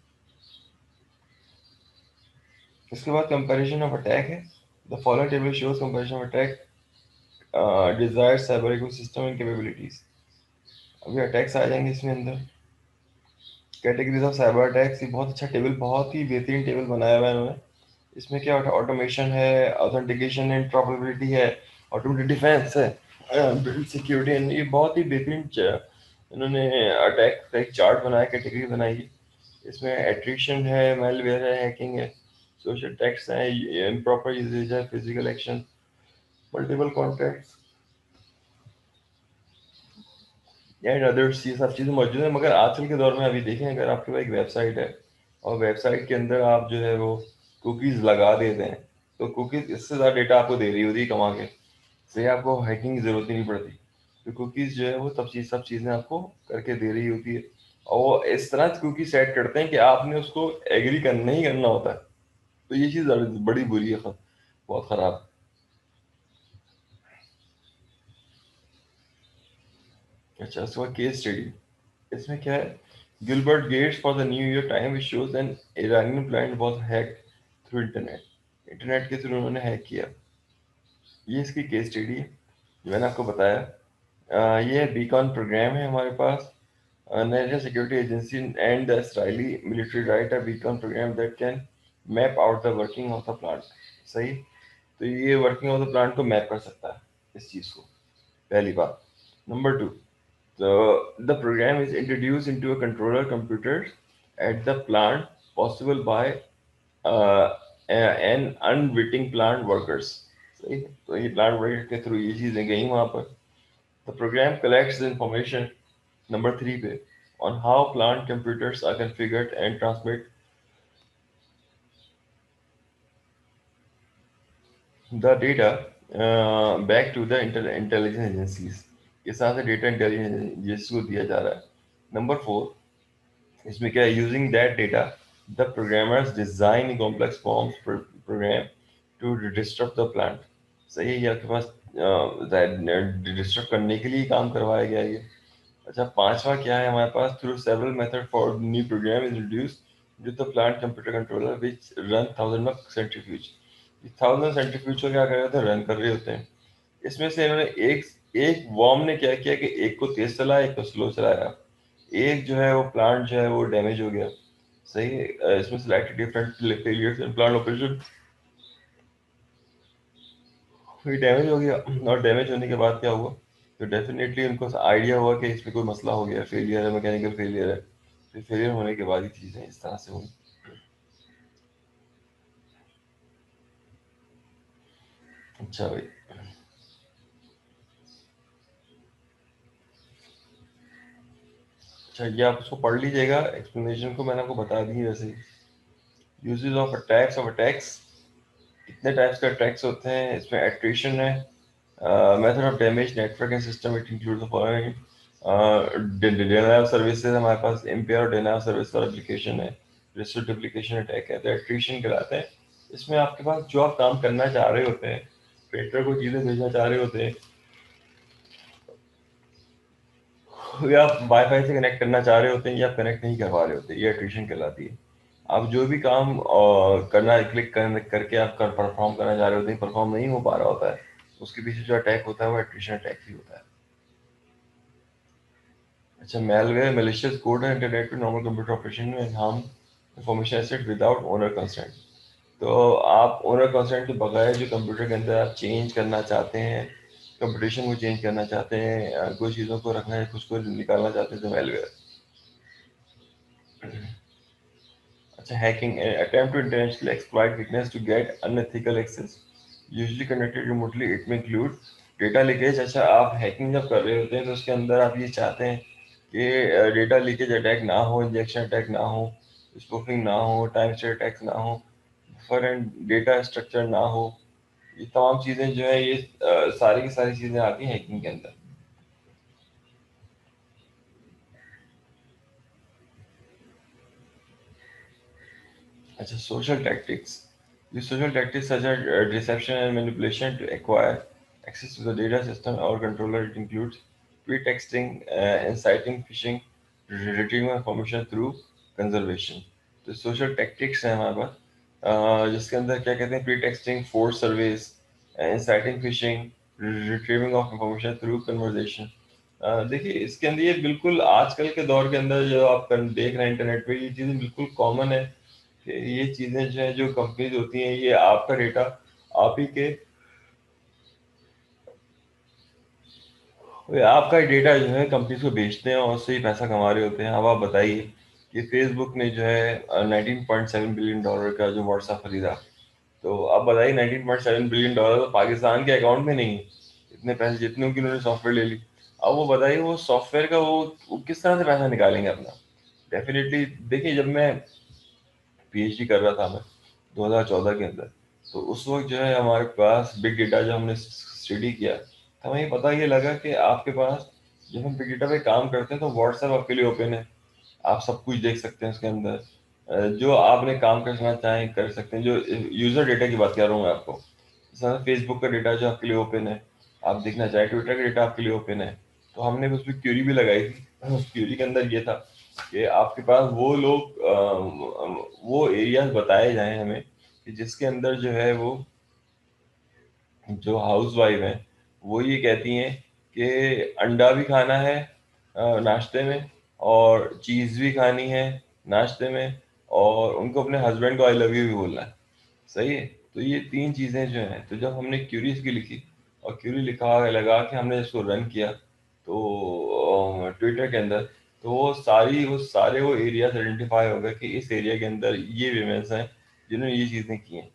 इसके बाद कंपैरिजन ऑफ अटैक है। The following table shows comparison of attack desired cyber ecosystem and capabilities. अभी अटैक्स आ जाएंगे इसमें अंदर, कैटेगरीज ऑफ साइबर अटैक्स। ये बहुत अच्छा टेबल, बहुत ही बेहतरीन टेबल बनाया हुआ है इन्होंने। इसमें क्या होता है, ऑटोमेशन है, ऑथेंटिकेशन है, इंटरऑपरेबिलिटी है, ऑटोमेटेड डिफेंस है, बिल्ड सिक्योरिटी है। ये बहुत ही बेहतरीन इन्होंने अटैक का एक चार्ट बनाया, कैटेगरी बनाई है। इसमें एट्रिशन है, मेलवेयर है, हैकिंग है, सोशल टैक्स है, इम्प्रॉपर यूजेज है, physical action, multiple contacts, and others, ये सब चीज़ें मौजूद हैं। मगर आजकल के दौर में अभी देखें, अगर आपके पास एक वेबसाइट है और वेबसाइट के अंदर आप जो है वो कुकीज़ लगा देते हैं, तो कुकीज़ इससे ज़्यादा डेटा आपको दे रही होती है कमा के, सही, आपको हैकिंग की ज़रूरत ही नहीं पड़ती। तो कुकीज़ जो है वो सब चीज़ें आपको करके दे रही होती है, और वो इस तरह से कुकी सेट करते हैं कि आपने उसको एग्री करना ही करना होता है। तो ये चीज़ बड़ी बुरी है, बहुत ख़राब। अच्छा, उसके बाद केस स्टडी, इसमें क्या है, Gilbert gates for the new year time shows an Iranian plant was hacked through internet. Internet के थ्रू उन्होंने हैक किया। ये इसकी केस स्टडी है जो मैंने आपको बताया। ये बीकॉन प्रोग्राम है हमारे पास, national security agency and the Israeli military write a beacon program that can map out the working of the plant. सही, तो ये वर्किंग ऑफ द प्लांट को मैप कर सकता है, इस चीज़ को, पहली बात। Number two, so the program is introduced into a controller computers at the plant, possible by uh, an unwitting plant workers. सही है? तो ये प्लांट वर्कर के थ्रू ये चीजें गई वहां पर। The program collects the information, number three पे, on how plant computers are configured and transmit the data back to the intelligence agencies। ये सारा डेटा इंटेलिजेंस एजेंसी को दिया जा रहा है। नंबर फोर, इसमें क्या है, using that data the programmers design complex forms program to disturb the plant. सही है, ये आपके पास डिस्टर्ब करने के लिए काम करवाया गया है ये। अच्छा, पांचवा क्या है हमारे पास, through several method for new program is introduce to the plant computer controller which run thousand of centrifuge. Thousand centrifuge को क्या कर रहे होते हैं, रन कर रहे होते हैं। इसमें से इन्होंने एक एक वॉर्म ने क्या किया कि एक को तेज चलाया, एक को स्लो चलाया। एक जो है वो प्लांट जो है वो डैमेज हो गया। सही है, इसमें selected different failures in plant operation, फिर डैमेज हो गया। और डैमेज होने के बाद क्या हुआ, तो डेफिनेटली उनको आइडिया हुआ कि इसमें कोई मसला हो गया, फेलियर है, मैकेनिकल फेलियर है। फिर फेलियर होने के बाद ही चीज़ें इस तरह से हुई। अच्छा भाई, अच्छा ये आप उसको पढ़ लीजिएगा, एक्सप्लेनेशन को मैंने आपको बता दी है वैसे ही। यूजेस ऑफ अटैक्स, कितने टाइप्स के अटैक्स होते हैं, इसमें एट्रिशन है। Method of damage network and system, it include the following. Denial services, हमारे पास इम्पेयर और डिनायल सर्विस वाला एप्लीकेशन है। रिसोर्स डुप्लीकेशन अटैक है, तो एट्रिशन कहलाते हैं। इसमें आपके पास जो आप काम करना चाह रहे होते हैं, पेटर को चीज़ें भेजना चाह रहे होते हैं, या आप वाईफाई से कनेक्ट करना चाह रहे होते हैं, या आप कनेक्ट नहीं करवा रहे होते, ये एट्रिशन कहलाती है। आप जो भी काम करके आप परफॉर्म करना चाह रहे होते हैं, परफॉर्म नहीं हो पा रहा होता है, उसके पीछे जो अटैक होता है वो एट्रिशन अटैक ही होता है। अच्छा, malware malicious code है इंटरनेट पे नॉर्मल कंप्यूटर ऑपरेशन में harm information asset without owner consent. तो आप ओनर कंसेंट के बगैर जो कंप्यूटर के अंदर आप चेंज करना चाहते हैं, कंप्यूटेशन को चेंज करना चाहते हैं, कुछ चीज़ों को रखना है, कुछ को निकालना चाहते हैं, तो malware। अच्छा, hacking attempt to intentionally exploit weakness to get unethical access, usually conducted remotely, it may include data leakage. अच्छा, आप हैकिंग जब कर रहे होते हैं तो उसके अंदर आप ये चाहते हैं कि डेटा लीकेज अटैक ना हो, इंजेक्शन अटैक ना हो, स्पूफिंग ना हो, टाइम स्टेट अटैक्स ना हो, बफर एंड डेटा स्ट्रक्चर ना हो। ये तमाम चीज़ें जो है ये सारी की सारी चीज़ें आती हैं हैकिंग के अंदर। अच्छा, social tactics. The social tactics such as deception and manipulation to acquire access to the data system or controller. It includes pretexting, inciting phishing, retrieving information through conservation. तो social tactics है हमारे पास, जिसके अंदर क्या कहते हैं, pretexting, forced surveys, inciting phishing, retrieving of information through conversation। देखिए, इसके अंदर ये बिल्कुल आजकल के दौर के अंदर जो आप देख रहे हैं इंटरनेट पे, ये चीज़ें बिल्कुल कॉमन है कि ये चीज़ें जो है, जो कंपनीज होती हैं, ये आपका डेटा आप ही के, आपका डेटा जो है कंपनीज को बेचते हैं और उससे ही पैसा कमा रहे होते हैं। अब आप बताइए कि फेसबुक ने जो है 19.7 बिलियन डॉलर का जो व्हाट्सएप खरीदा, तो अब बताइए 19.7 बिलियन डॉलर तो पाकिस्तान के अकाउंट में नहीं है, इतने पैसे जितने की उन्होंने सॉफ्टवेयर ले ली। अब वो बताइए वो सॉफ्टवेयर का वो किस तरह से पैसा निकालेंगे अपना। डेफिनेटली देखिए, जब मैं पीएचडी कर रहा था मैं 2014 के अंदर, तो उस वक्त जो है हमारे पास बिग डेटा जब हमने स्टडी किया, तो हमें पता ये लगा कि आपके पास जब हम बिग डेटा पे काम करते हैं तो व्हाट्सएप आपके लिए ओपन है। आप सब कुछ देख सकते हैं उसके अंदर। जो आपने काम करना चाहें कर सकते हैं। जो यूजर डेटा की बात कर रहा हूँ मैं आपको, जैसे फेसबुक का डेटा जो आपके लिए ओपन है, आप देखना चाहें ट्विटर का डेटा आपके लिए ओपन है। तो हमने उसमें क्यूरी भी लगाई थी। उस क्यूरी के अंदर ये था कि आपके पास वो लोग वो एरियाज बताए जाएं हमें कि जिसके अंदर जो है वो जो हाउस वाइफ हैं वो ये कहती हैं कि अंडा भी खाना है नाश्ते में, और चीज़ भी खानी है नाश्ते में, और उनको अपने हस्बैंड को आई लव यू भी बोलना है। सही है। तो ये तीन चीज़ें जो हैं, तो जब हमने क्यूरी इसकी लिखी और क्यूरी लिखा लगा के हमने इसको रन किया, तो ट्विटर के अंदर, तो वो सारे वो एरियाज आइडेंटिफाई हो गए कि इस एरिया के अंदर ये वीमेंस हैं जिन्होंने ये चीज़ें की हैं।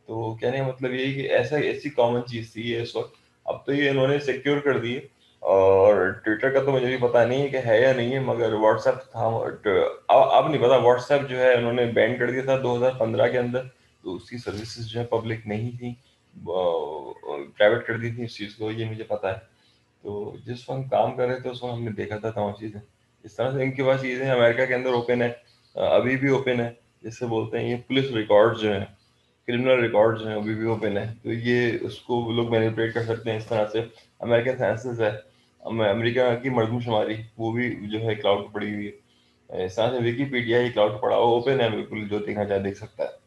तो कहने का मतलब ये है कि ऐसा ऐसी कॉमन चीज़ थी ये इस वक्त। अब तो ये इन्होंने सिक्योर कर दी है। और ट्विटर का तो मुझे भी पता नहीं है कि है या नहीं है, मगर व्हाट्सएप था। अब नहीं पता, व्हाट्सएप जो है उन्होंने बैन कर दिया था 2015 के अंदर। तो उसकी सर्विसेज जो है पब्लिक नहीं थी, प्राइवेट कर दी थी इस चीज़ को, ये मुझे पता है। तो जिस वक्त हम काम कर रहे थे उस वक्त हमने देखा था तमाम चीज़ें इस तरह से। इनके पास चीज़ें अमेरिका के अंदर ओपन है, अभी भी ओपन है। जिससे बोलते हैं ये पुलिस रिकॉर्ड जो है, क्रिमिनल रिकॉर्ड जो है अभी भी ओपन है। तो ये उसको वो लोग मैनिपुलेट कर सकते हैं इस तरह से। अमेरिकन सेंसस है, अमेरिका की मरदमशुमारी वो भी जो है क्लाउड पर पड़ी हुई है। इस तरह से विकीपीडिया ही क्लाउड पर पड़ा हुआ ओपन है, बिल्कुल जो देखना चाहे देख सकता है।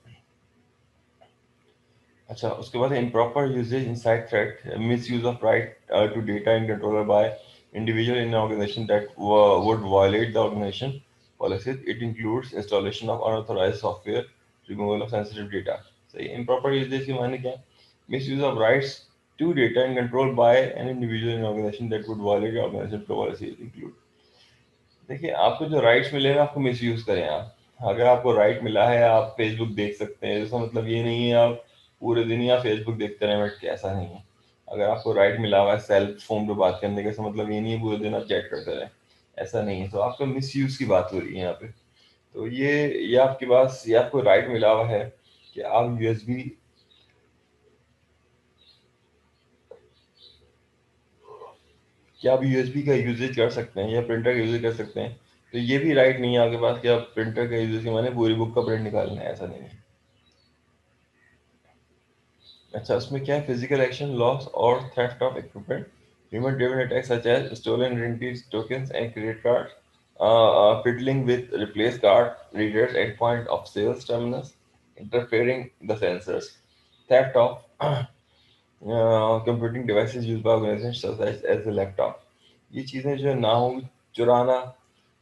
अच्छा, उसके बाद improper usage inside threat, misuse of right to data and controller by individual in an organization that would violate the organization policies. It includes installation of unauthorized software, removal of sensitive data. सही, improper usage के माने क्या है? Misuse of rights to data and control by an individual in an organization that would violate the organization policies include। देखिए, आपको जो rights मिले हैं आपको मिस यूज करें आप। अगर आपको राइट मिला है आप फेसबुक देख सकते हैं, इसका मतलब ये नहीं है आप पूरे दिन ही आप फेसबुक देखते रहें बैठ के, ऐसा नहीं है। अगर आपको राइट मिला हुआ है सेल्फ फोन पे बात करने का, इसका मतलब ये नहीं है पूरे दिन आप चैट करते रहें, ऐसा नहीं है। तो आपका मिस यूज की बात हो रही है यहाँ पे। तो ये आपके पास ये आपको राइट मिला हुआ है कि आप यूएसबी, कि आप यूएसबी का यूजेज कर सकते हैं या प्रिंटर का यूजेज कर सकते हैं। तो ये भी राइट नहीं है आपके पास कि आप प्रिंटर का यूजेज के माने पूरी बुक का प्रिंट निकालना है, ऐसा नहीं है। अच्छा, उसमें क्या है? फिजिकल एक्शन, लॉस और theft of equipment, human driven attacks such as stolen identity tokens and credit card, fiddling with replace card readers at point of sales terminals, interfering the sensors, theft of computing devices use by organisation such as a laptop. ये चीज़ें जो है ना हो, चुराना,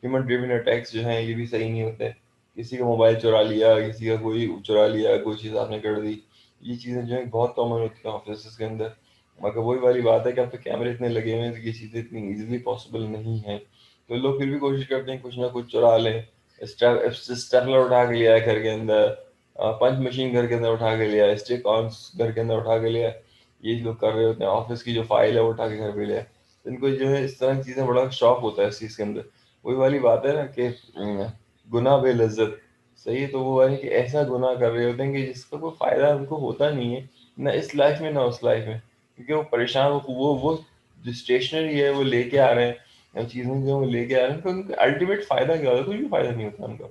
human driven attacks जो हैं ये भी सही नहीं होते। किसी का मोबाइल चुरा लिया, किसी का कोई चुरा लिया, कोई चीज़ आपने कर दी, ये चीज़ें जो है बहुत कॉमन होती हैं ऑफिस के अंदर। मगर वही वाली बात है कि अब तो कैमरे इतने लगे हुए हैं तो ये चीज़ें इतनी इजीली पॉसिबल नहीं है। तो लोग फिर भी कोशिश करते हैं कुछ ना कुछ चुरा लें। स्टेपलर उठा के लिया है घर के अंदर, पंच मशीन घर के अंदर उठा के लिया, स्टिक ऑन घर के अंदर उठा के लिया, ये लोग कर रहे होते हैं। ऑफिस की जो फाइल है वो उठा के घर पे ले आए। तो इनको जो है इस तरह की चीज़ें बड़ा शौक होता है इस चीज़ के अंदर। वही वाली बात है ना कि गुनाह बे लज्जत। सही है। तो वो है कि ऐसा गुनाह कर रहे होते हैं कि जिसका कोई फायदा उनको होता नहीं है, ना इस लाइफ में ना उस लाइफ में। क्योंकि वो परेशान, वो जो स्टेशनरी है वो लेके आ रहे हैं, या चीज़ें जो वो लेके आ रहे हैं, तो उनका अल्टीमेट फायदा क्या होता है? कुछ भी फायदा नहीं होता उनका।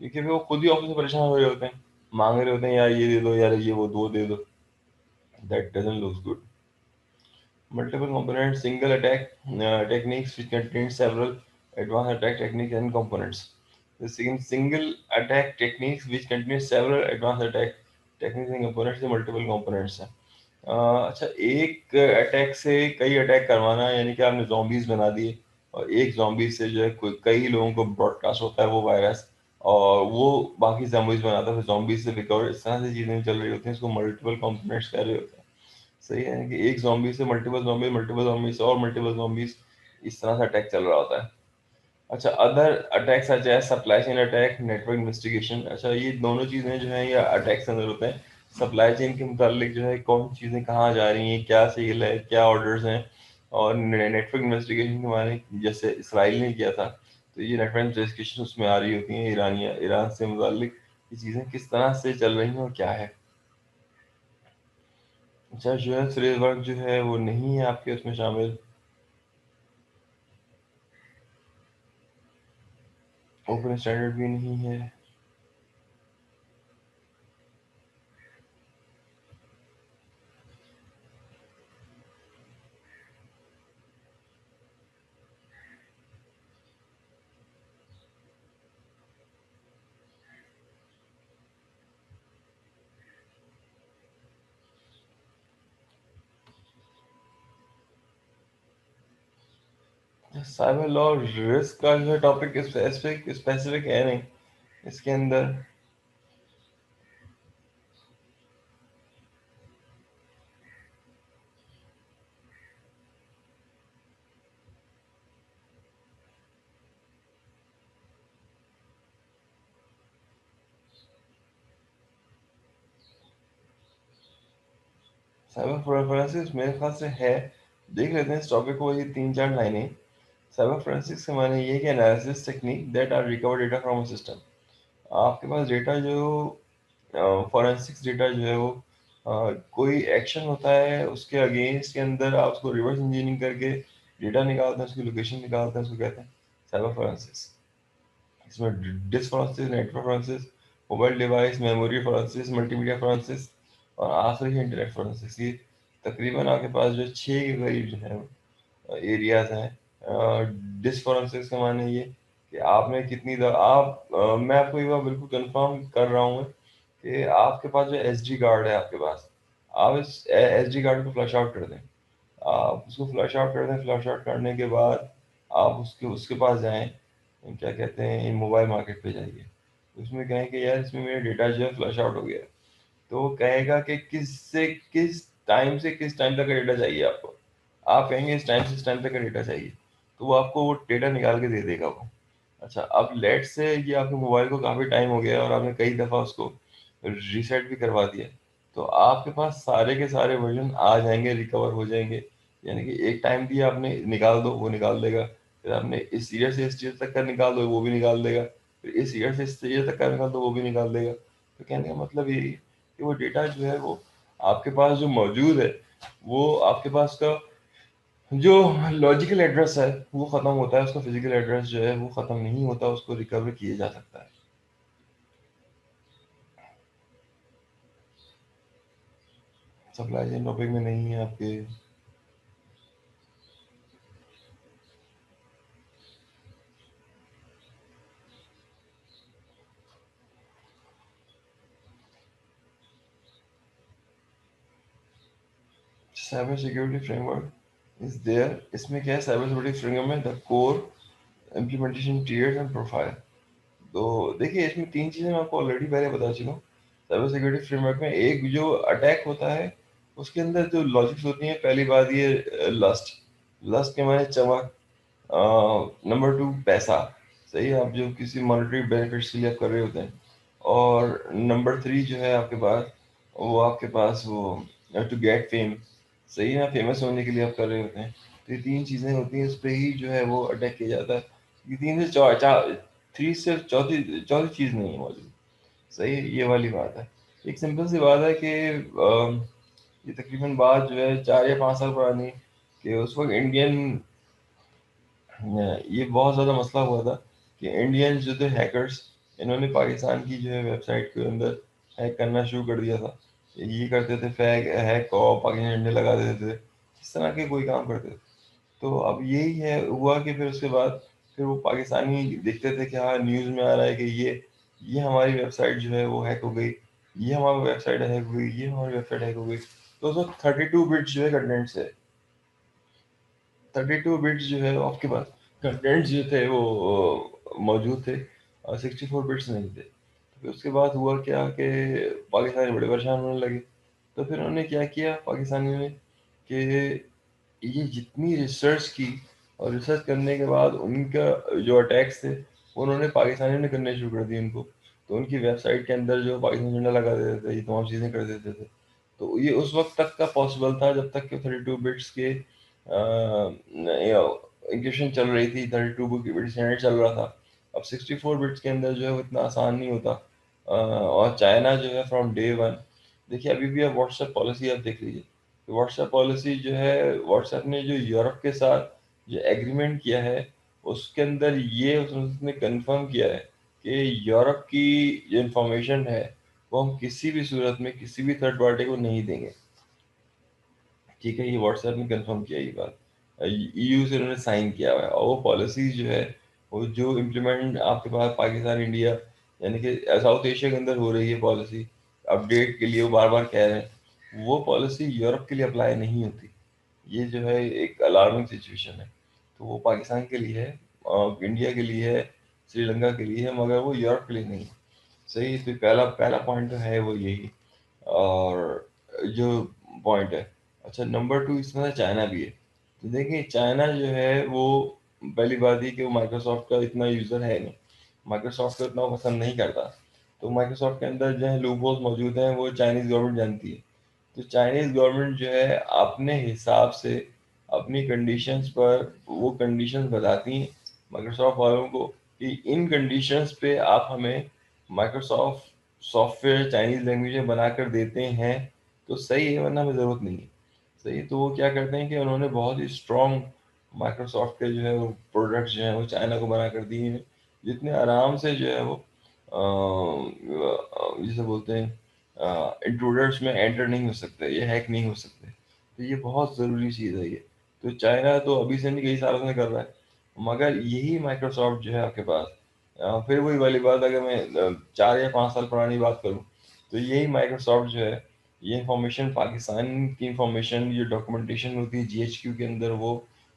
क्योंकि वो खुद ही ऑफिस में परेशान हो रहे होते हैं, मांग रहे होते हैं यार ये दे दो, यार ये वो दे दो। That doesn't looks good. Multiple component single attack techniques which contain several advanced attack techniques and components. The single attack techniques which contain several advanced attack techniques and components से multiple components हैं। अच्छा, एक attack से कई attack करवाना, यानी कि आपने zombies बना दिए और एक zombies से जो है कोई कई लोगों को ब्रॉडकास्ट होता है वो वायरस, और वो बाकी zombies बनाता है, फिर zombies से रिकवर, इस तरह से चीज़ें चल रही होती हैं। इसको मल्टीपल कंपोनेंट्स कह रहे होते हैं। सही है कि एक ज़ॉम्बी से मल्टीपल ज़ॉम्बी से और मल्टीपल ज़ॉम्बीज़, इस तरह से अटैक चल रहा होता है। अच्छा, other attacks such as supply chain attack, network investigation. अच्छा, ये दोनों चीज़ें जो हैं ये अटैक्स के अंदर होते हैं। सप्लाई चेन के मुतालिक जो है कौन चीज़ें कहाँ जा रही हैं, क्या सेल है, क्या ऑर्डर्स हैं, और नेटवर्क इन्वेस्टिगेशन के माने जैसे इसराइल ने किया था, तो ये नेटवर्क इन्वेस्टिगेशन उसमें आ रही होती हैं, ईरानिया ईरान से मुतालिक ये चीज़ें किस तरह से चल रही हैं और क्या है। अच्छा, जो है फ्रेमवर्क जो है वो नहीं है आपके उसमें शामिल, ओपन स्टैंडर्ड भी नहीं है। साइबर लॉ रिस्क का जो है टॉपिक स्पेसिफिक है नहीं इसके अंदर। साइबर फोरेंसिक्स मेरे ख्याल से है, देख लेते हैं इस टॉपिक को, ये 3-4 लाइनें। साइबर फोरेंसिक्स के माने ये कि analysis technique that are recover data from a system. आपके पास डेटा जो फॉरेंसिक्स डेटा जो है वो कोई एक्शन होता है उसके अगेंस्ट के अंदर आप उसको रिवर्स इंजीनियरिंग करके डेटा निकालते हैं, उसकी लोकेशन निकालते हैं, उसको कहते हैं साइबर फोरेंसिक्स। इसमें disk forensics, network forensics, mobile device memory forensics, multimedia forensics और आखिरी है इंटरनेट फोरेंसिक्स। ये तकरीबन आपके पास जो 6 के करीब जो है एरियाज हैं। डिस्क फोरेंसिक्स का माने ये कि आपने कितनी मैं आपको ये बात बिल्कुल कंफर्म कर रहा हूँ कि आपके पास जो एस डी कार्ड है आपके पास, आप इस एस डी कार्ड को फ्लश आउट कर दें। आप उसको फ्लश आउट कर दें, फ्लश आउट करने के बाद आप उसके उसके पास जाएं, क्या कहते हैं, मोबाइल मार्केट पे जाइए, उसमें कहें कि यार इसमें मेरा डेटा जो है फ्लश आउट हो गया है। तो वो कहेगा कि किस टाइम से किस टाइम तक का डेटा चाहिए आपको। आप कहेंगे इस टाइम से इस टाइम तक का डेटा चाहिए, तो वो आपको वो डेटा निकाल के दे देगा वो। अच्छा, अब लेट से ये आपके मोबाइल को काफ़ी टाइम हो गया है और आपने कई दफ़ा उसको रीसेट भी करवा दिया, तो आपके पास सारे के सारे वर्जन आ जाएंगे, रिकवर हो जाएंगे। यानी कि एक टाइम दिया आपने, निकाल दो, वो निकाल देगा। फिर आपने इस ईयर से इस ईयर तक का निकाल दो, वो भी निकाल देगा। फिर इस ईयर से इस ईयर तक का निकाल दो, वो भी निकाल देगा। तो कहने का मतलब ये है कि वो डेटा जो है वो आपके पास जो मौजूद है, वो आपके पास का जो लॉजिकल एड्रेस है वो ख़त्म होता है, उसका फिजिकल एड्रेस जो है वो ख़त्म नहीं होता, उसको रिकवर किया जा सकता है। सप्लाई चेन टॉपिक में नहीं है आपके। Cyber security framework is there, इसमें क्या है, साइबर सिक्योरिटी फ्रेमवर्क में the core implementation tiers and profile. तो देखिए इसमें 3 चीज़ें मैं आपको ऑलरेडी पहले बता चुका हूँ। साइबर सिक्योरिटी फ्रेमवर्क में एक जो अटैक होता है उसके अंदर जो लॉजिक्स होती हैं, पहली बात ये लस्ट, लस्ट के माने चमक। नंबर 2 पैसा, सही है, आप जो किसी मॉनेटरी बेनिफिट्स के लिए आप कर रहे होते हैं। और नंबर 3 जो है आपके पास, वो आपके पास वो टू गेट फेम, सही है, फेमस होने के लिए आप कर रहे होते हैं। तो ये 3 चीज़ें होती हैं, उस पर ही जो है वो अटैक किया जाता है। ये 3 से चौथी चौथी चीज़ नहीं है मौजूद, सही है, ये वाली बात है। एक सिंपल सी बात है कि ये तकरीबन बात जो है 4 या 5 साल पुरानी, कि उस वक्त इंडियन, ये बहुत ज़्यादा मसला हुआ था कि इंडियंस जो थे हैकर्स, इन्होंने पाकिस्तान की जो है वेबसाइट के अंदर हैक करना शुरू कर दिया था। ये करते थे, फैक हैक और पाकिस्तान झंडे लगा देते थे, इस तरह के कोई काम करते थे। तो अब यही है हुआ कि फिर उसके बाद फिर वो पाकिस्तानी देखते थे कि हाँ न्यूज़ में आ रहा है कि ये हमारी वेबसाइट जो है वो हैक हो गई, ये हमारी वेबसाइट हैक हो गई, ये हमारी वेबसाइट हैक हो गई। तो उसमें 32 बिट्स जो है कंटेंट्स है, 32 बिट्स जो है आपके पास कंटेंट्स जो थे वो मौजूद थे, और 64 बिट्स नहीं थे। तो फिर उसके बाद हुआ क्या कि पाकिस्तानी बड़े परेशान होने लगे। तो फिर उन्होंने क्या किया पाकिस्तानियों ने कि ये जितनी रिसर्च की, और रिसर्च करने के बाद उनका जो अटैक्स थे उन्होंने पाकिस्तानियों ने करने शुरू कर दिए उनको। तो उनकी वेबसाइट के अंदर जो पाकिस्तान झंडा लगा देते थे, ये तमाम चीज़ें कर देते थे। तो ये उस वक्त तक का पॉसिबल था जब तक कि 32 बिट्स के इंक्रिप्शन चल रही थी, 32 बिट स्टैंडर्ड चल रहा था। अब 64 बिट्स के अंदर जो है वो इतना आसान नहीं होता। और चाइना जो है फ्रॉम डे वन, देखिए अभी भी आप व्हाट्सएप पॉलिसी आप देख लीजिए, व्हाट्सएप पॉलिसी जो है, व्हाट्सएप ने जो यूरोप के साथ जो एग्रीमेंट किया है, उसके अंदर ये उसने कंफर्म किया है कि यूरोप की जो इंफॉर्मेशन है वो हम किसी भी सूरत में किसी भी थर्ड पार्टी को नहीं देंगे। ठीक है, ये व्हाट्सएप ने कंफर्म किया ये बात, ईयू से उन्होंने साइन किया हुआ है, और वो पॉलिसी जो है वो जो इम्प्लीमेंट आपके पास पाकिस्तान इंडिया यानी कि साउथ एशिया के अंदर हो रही है पॉलिसी अपडेट के लिए, वो बार बार कह रहे हैं, वो पॉलिसी यूरोप के लिए अप्लाई नहीं होती। ये जो है एक अलार्मिंग सिचुएशन है। तो वो पाकिस्तान के लिए है, इंडिया के लिए है, श्रीलंका के लिए है, मगर वो यूरोप के लिए नहीं है। सही, तो पहला पहला पॉइंट तो है वो यही। और जो पॉइंट है, अच्छा नंबर टू इसमें ना चाइना भी है। तो देखिए चाइना जो है वो, पहली बात ही कि वो माइक्रोसॉफ्ट का इतना यूज़र है नहीं, माइक्रोसॉफ्ट को इतना पसंद नहीं करता। तो माइक्रोसॉफ्ट के अंदर जो है लूपहोल्स मौजूद हैं, वो चाइनीज़ गवर्नमेंट जानती है। तो चाइनीज़ गवर्नमेंट जो है अपने हिसाब से अपनी कंडीशंस पर वो कंडीशंस बताती हैं माइक्रोसॉफ्ट वालों को कि इन कंडीशंस पे आप हमें माइक्रोसॉफ्ट सॉफ्टवेयर चाइनीज़ लैंग्वेज में बनाकर देते हैं तो सही है, वरना हमें ज़रूरत नहीं है। सही है, तो वो क्या करते हैं कि उन्होंने बहुत ही स्ट्रॉन्ग माइक्रोसॉफ्ट के जो है वो प्रोडक्ट्स जो हैं वो चाइना को बना कर दिए हैं, जितने आराम से जो है वो जिसे बोलते हैं इंट्रूडर्स में एंटर नहीं हो सकते, ये हैक नहीं हो सकते। तो ये बहुत ज़रूरी चीज़ है ये। तो चाइना तो अभी से नहीं, कई सालों से कर रहा है, मगर यही माइक्रोसॉफ्ट जो है आपके पास, फिर वही वाली बात, अगर मैं 4 या 5 साल पुरानी बात करूँ, तो यही माइक्रोसॉफ्ट जो है ये इंफॉर्मेशन, पाकिस्तान की इंफॉर्मेशन, जो डॉक्यूमेंटेशन होती है जीएचक्यू के अंदर वो,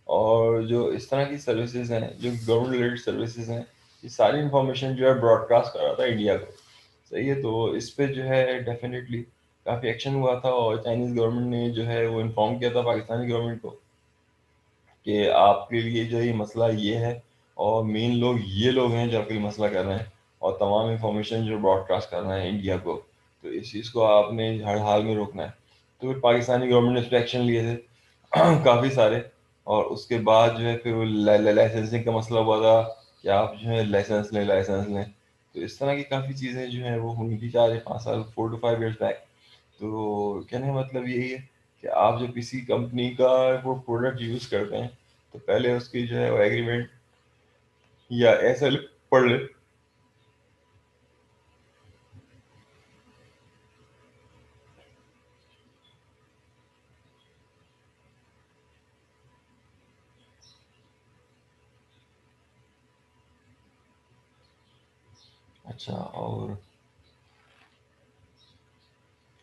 और जो इस तरह की सर्विसेज हैं जो गवर्नमेंट रिलेटेड सर्विसेज हैं, ये सारी इंफॉर्मेशन जो है ब्रॉडकास्ट कर रहा था इंडिया को। सही है, तो इस पे जो है डेफिनेटली काफ़ी एक्शन हुआ था, और चाइनीज़ गवर्नमेंट ने जो है वो इन्फॉर्म किया था पाकिस्तानी गवर्नमेंट को कि आपके लिए जो ये मसला ये है, और मेन लोग ये लोग हैं जो आपके लिए मसला कर रहे हैं, और तमाम इंफॉर्मेशन जो ब्रॉडकास्ट कर रहे हैं इंडिया को, तो इस चीज़ को आपने हर हाल में रोकना है। तो फिर पाकिस्तानी गवर्नमेंट ने इस पर एक्शन लिए थे काफ़ी सारे। और उसके बाद जो है फिर वो लाइसेंसिंग का मसला हुआ था कि आप जो है लाइसेंस लें। तो इस तरह की काफ़ी चीज़ें जो हैं वो हुई थी 4 या 5 साल, 4 to 5 years बैक। तो कहने का मतलब यही है कि आप जब किसी कंपनी का वो प्रोडक्ट यूज़ करते हैं, तो पहले उसकी जो है वो एग्रीमेंट या ऐसा पढ़ ले। अच्छा, और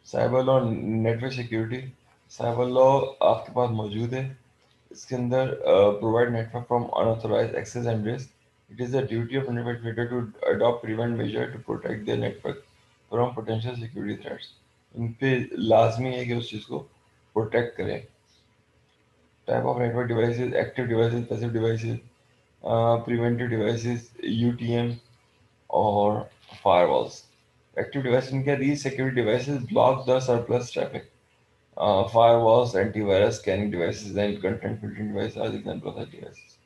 cyber law, network security, cyber law आपके पास मौजूद है। इसके अंदर provide network from unauthorised access and risk. It is the duty of network operator to adopt prevent measure to protect their network from potential security threats. इन पे लाजमी है कि उस चीज़ को प्रोटेक्ट करें। Type of network devices, active devices, passive devices, preventive devices, UTM, और फायरवॉल्स। एक्टिव डिवाइस इनके, these security devices block the surplus traffic. Firewalls, antivirus, scanning devices and content filtering devices are the example of such devices.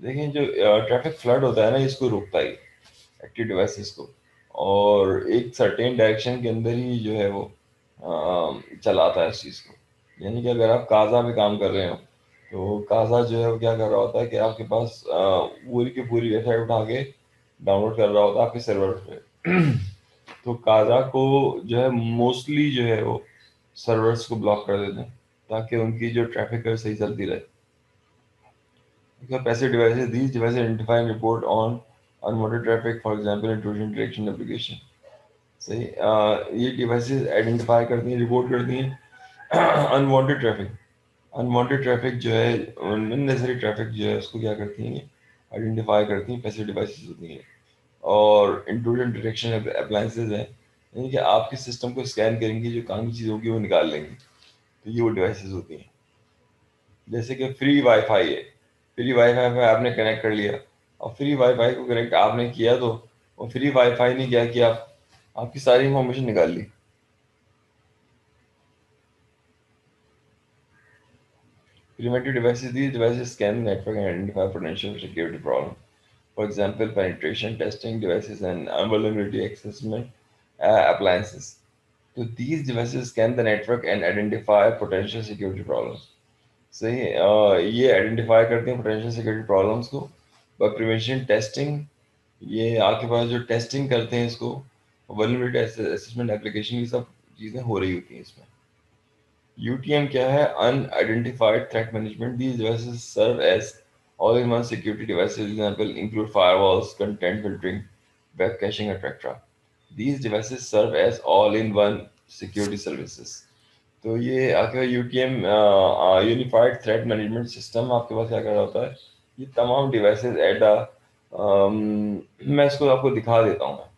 देखिए जो traffic flood होता है ना, इसको रोकता है एक्टिव डिवाइसेस को, और एक सर्टेन डायरेक्शन के अंदर ही जो है वो चलाता है इस चीज़ को। यानी कि अगर आप काजा पे काम कर रहे हो, तो काजा जो है वो क्या कर रहा होता है कि आपके पास पूरी की पूरी वेबसाइट उठा के डाउनलोड कर रहा होता है आपके सर्वर पे। तो काजा को जो है मोस्टली जो है वो सर्वर्स को ब्लॉक कर देते हैं, ताकि उनकी जो ट्रैफिक है सही चलती रहे। Because passive devices, these devices identify and report on unwanted traffic, for example, intrusion detection application. सही, ये डिवाइसेस आइडेंटिफाई करती हैं, रिपोर्ट करती हैं अनवांटेड ट्रैफिक। अनवांटेड ट्रैफिक जो है, अननेसेसरी ट्रैफिक जो है उसको क्या करती हैं, आइडेंटिफाई करती हैं, पैसिव डिवाइसेस होती हैं। और इंट्रूजन डिटेक्शन अप्लायंसेज हैं, यानी कि आपके सिस्टम को स्कैन करेंगी, जो काम की चीज़ होगी वो निकाल लेंगी। तो ये वो डिवाइसेस होती हैं। जैसे कि फ्री वाईफाई है, फ्री वाईफाई पे आपने कनेक्ट कर लिया, और फ्री वाईफाई को कनेक्ट आपने किया, तो वो फ्री वाईफाई ने क्या किया, आपकी सारी इंफॉर्मेशन निकाल ली। Preventive devices, these devices scan the network and identify potential security problems. For example, penetration testing devices and vulnerability assessment appliances. So these devices scan the network and identify potential security problems. सही ये identify करते हैं potential security problems को bye prevention testing ये आपके पास जो testing करते हैं इसको वल्नरेबिलिटी असेसमेंट एप्लीकेशन ये सब चीज़ें हो रही होती हैं इसमें UTM क्या है unidentified threat management these devices serve as all-in-one security devices example include firewalls content filtering web caching etc these devices serve as all-in-one security services तो ये आपके UTM unified threat management system आपके पास क्या कर रहा होता है ये तमाम डिवाइसेस एट मैं इसको आपको दिखा देता हूँ मैं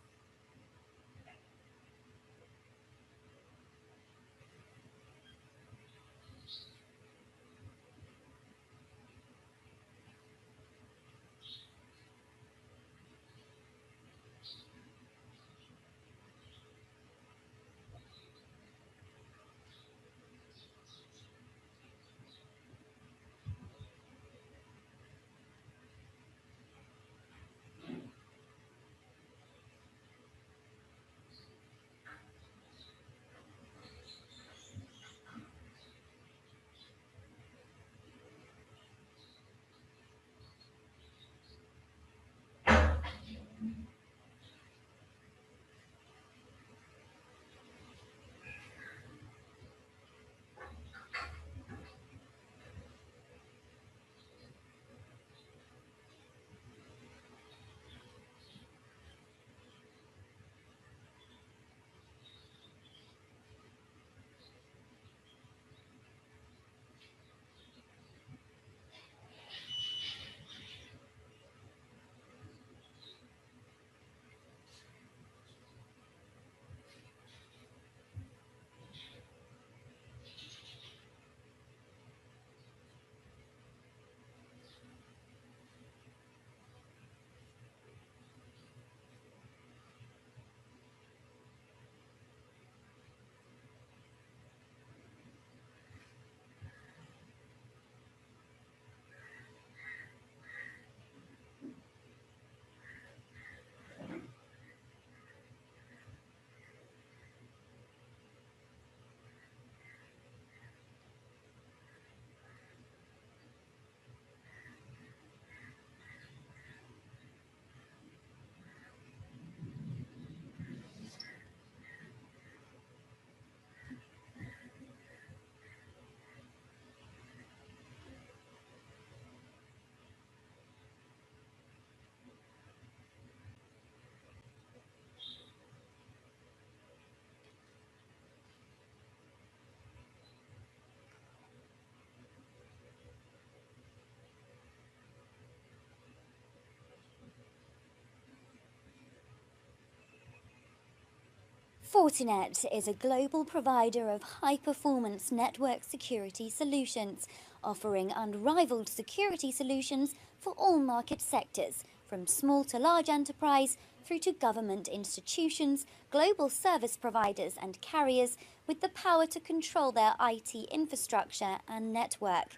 Fortinet is a global provider of high-performance network security solutions, offering unrivaled security solutions for all market sectors, from small to large enterprise through to government institutions, global service providers and carriers with the power to control their IT infrastructure and network.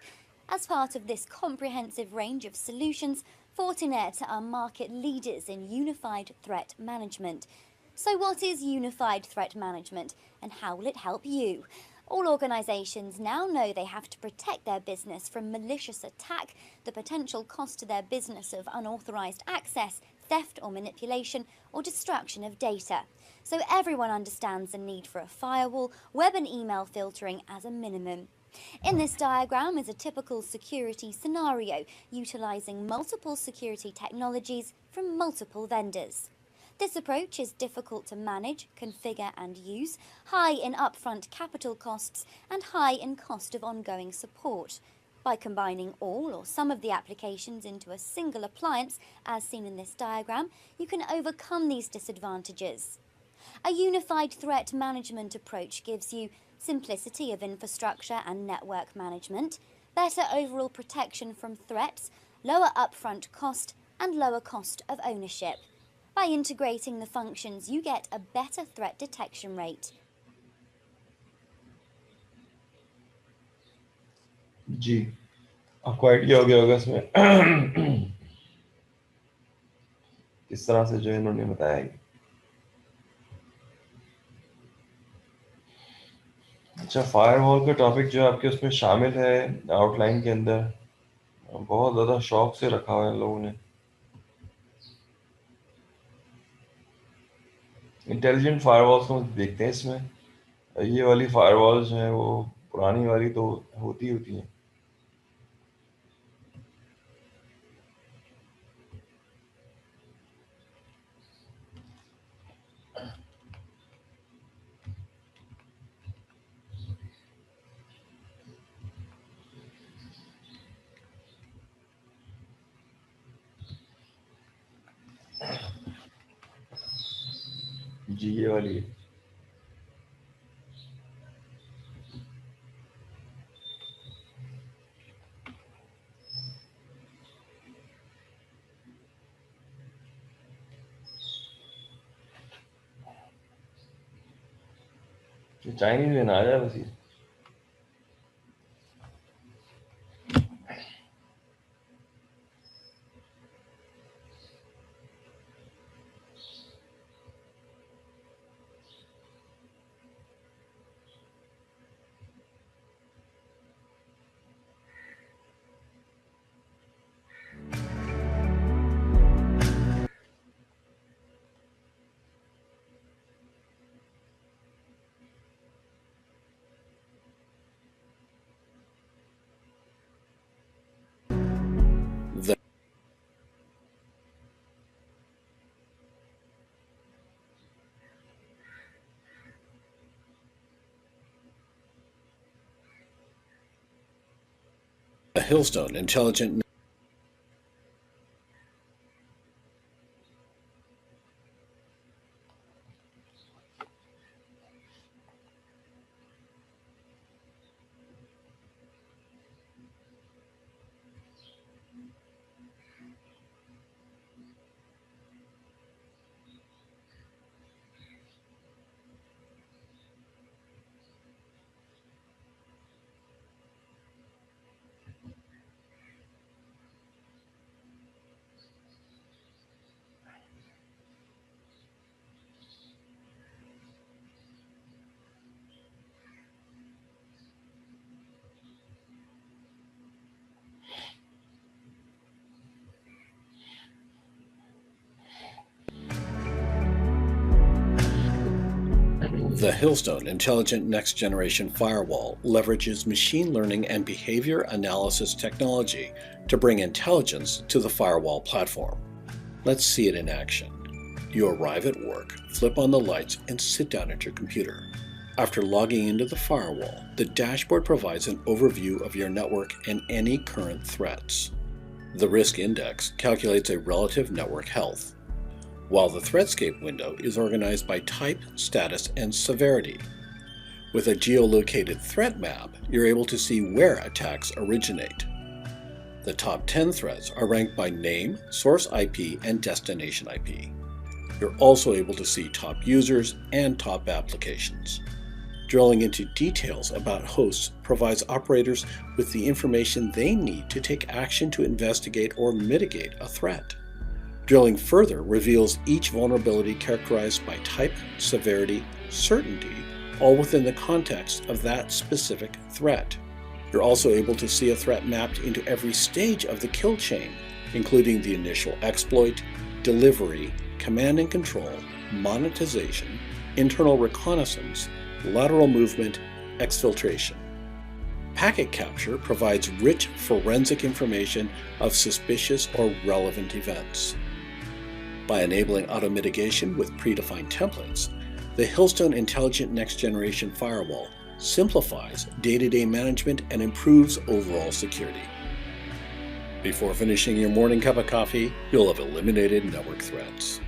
As part of this comprehensive range of solutions, Fortinet are market leaders in unified threat management. So, what is unified threat management and how will it help you? All organisations now know they have to protect their business from malicious attack, the potential cost to their business of unauthorised access, theft or manipulation, or destruction of data. So, everyone understands the need for a firewall, web and email filtering as a minimum. In this diagram is a typical security scenario utilising multiple security technologies from multiple vendors. This approach is difficult to manage, configure and use, high in upfront capital costs and high in cost of ongoing support. By combining all or some of the applications into a single appliance, as seen in this diagram, you can overcome these disadvantages. A unified threat management approach gives you simplicity of infrastructure and network management, better overall protection from threats, lower upfront cost and lower cost of ownership. By integrating the functions, you get a better threat detection rate. जी आपको idea हो गया होगा इसमें किस तरह से जो इन्होंने बताया है। अच्छा, फायरवॉल का टॉपिक जो आपके उसमें शामिल है आउटलाइन के अंदर, बहुत ज़्यादा शौक से रखा हुआ है इन लोगों ने। इंटेलिजेंट फायरवॉल्स को देखते हैं इसमें। ये वाली फायरवॉल जो है वो पुरानी वाली तो होती है। जी, ये वाली है। ये चाइनीज में ना आ जाए बस ये। The Hillstone Intelligent The Hillstone Intelligent Next Generation Firewall leverages machine learning and behavior analysis technology to bring intelligence to the firewall platform. Let's see it in action. You arrive at work, flip on the lights, and sit down at your computer. After logging into the firewall, the dashboard provides an overview of your network and any current threats. The Risk Index calculates a relative network health, while the Threatscape window is organized by type, status, and severity. With a geolocated threat map, you're able to see where attacks originate. The top 10 threats are ranked by name, source IP, and destination IP. You're also able to see top users and top applications. Drilling into details about hosts provides operators with the information they need to take action to investigate or mitigate a threat. Drilling further reveals each vulnerability characterized by type, severity, certainty, all within the context of that specific threat. You're also able to see a threat mapped into every stage of the kill chain, including the initial exploit, delivery, command and control, monetization, internal reconnaissance, lateral movement, exfiltration. Packet capture provides rich forensic information of suspicious or relevant events. By enabling auto-mitigation with predefined templates, the Hillstone Intelligent Next Generation Firewall simplifies day-to-day management and improves overall security. Before finishing your morning cup of coffee, you'll have eliminated network threats.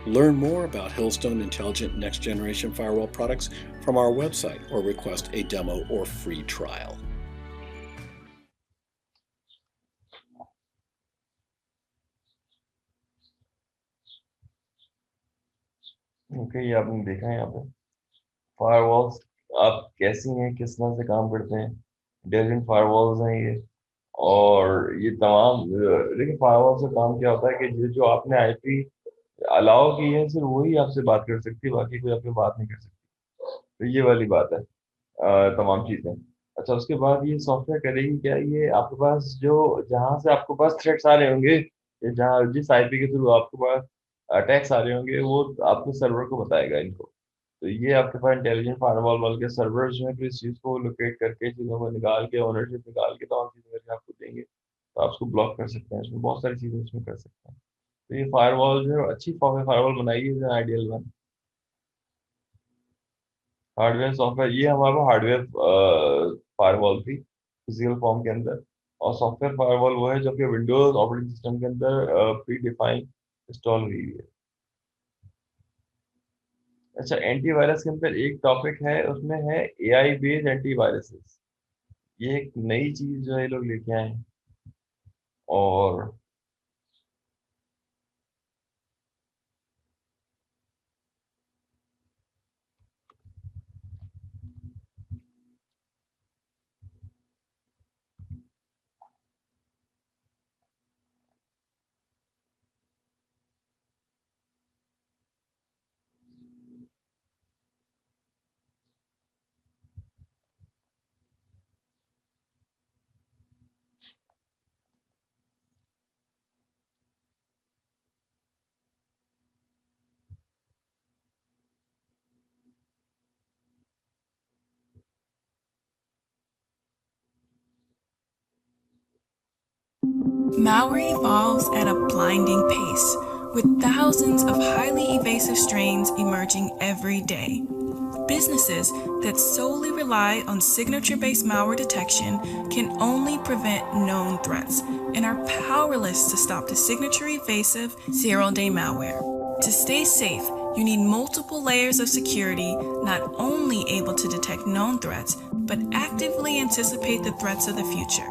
Learn more about Hillstone Intelligent Next Generation Firewall products from our website or request a demo or free trial. Okay, ये आपने देखा है यहाँ पे firewalls आप कैसी हैं, किस तरह से काम करते हैं। इंटेलिजेंट फायरवॉल्स हैं ये, और ये तमाम देखिए फायरवॉल से काम क्या होता है कि जो आपने आईपी अलाउ की है सिर्फ वही आपसे बात कर सकती है, बाकी कोई आपसे बात नहीं कर सकती। तो ये वाली बात है तमाम चीजें। अच्छा, उसके बाद ये सॉफ्टवेयर करेगी क्या, ये आपके पास जो जहां से आपके पास थ्रेट्स आ रहे होंगे, या जहाँ जिस आईपी के थ्रू आपके पास अटैक्स आ रहे होंगे, वो आपके सर्वर को बताएगा इनको। तो ये आपके पास इंटेलिजेंट फायरवॉल वाले के सर्वर जो है, फिर इस चीज़ को लोकेट करके चीज़ों को निकाल के ओनरशिप निकाल के तमाम चीज़ें करके आपको देंगे, तो आप उसको ब्लॉक कर सकते हैं। इसमें बहुत सारी चीज़ें इसमें कर सकते हैं। तो ये फायरवॉल जो है अच्छी फायरवॉल बनाई है आइडियल वन। हार्डवेयर सॉफ्टवेयर, ये हमारा हार्डवेयर फायरवॉल थी फिजिकल फॉर्म के अंदर। और सॉफ्टवेयर फायरवॉल वो है जो कि विंडोज ऑपरेटिंग सिस्टम के अंदर प्री डिफाइन इंस्टॉल हुई है। अच्छा, एंटीवायरस के अंदर एक टॉपिक है, उसमें है एआई बेस्ड एंटीवायरसेस। ये एक नई चीज जो है ये लोग लेके आए हैं। और Malware evolves at a blinding pace, with thousands of highly evasive strains emerging every day. Businesses that solely rely on signature-based malware detection can only prevent known threats and are powerless to stop the signature-evasive zero-day malware. To stay safe, you need multiple layers of security, not only able to detect known threats, but actively anticipate the threats of the future.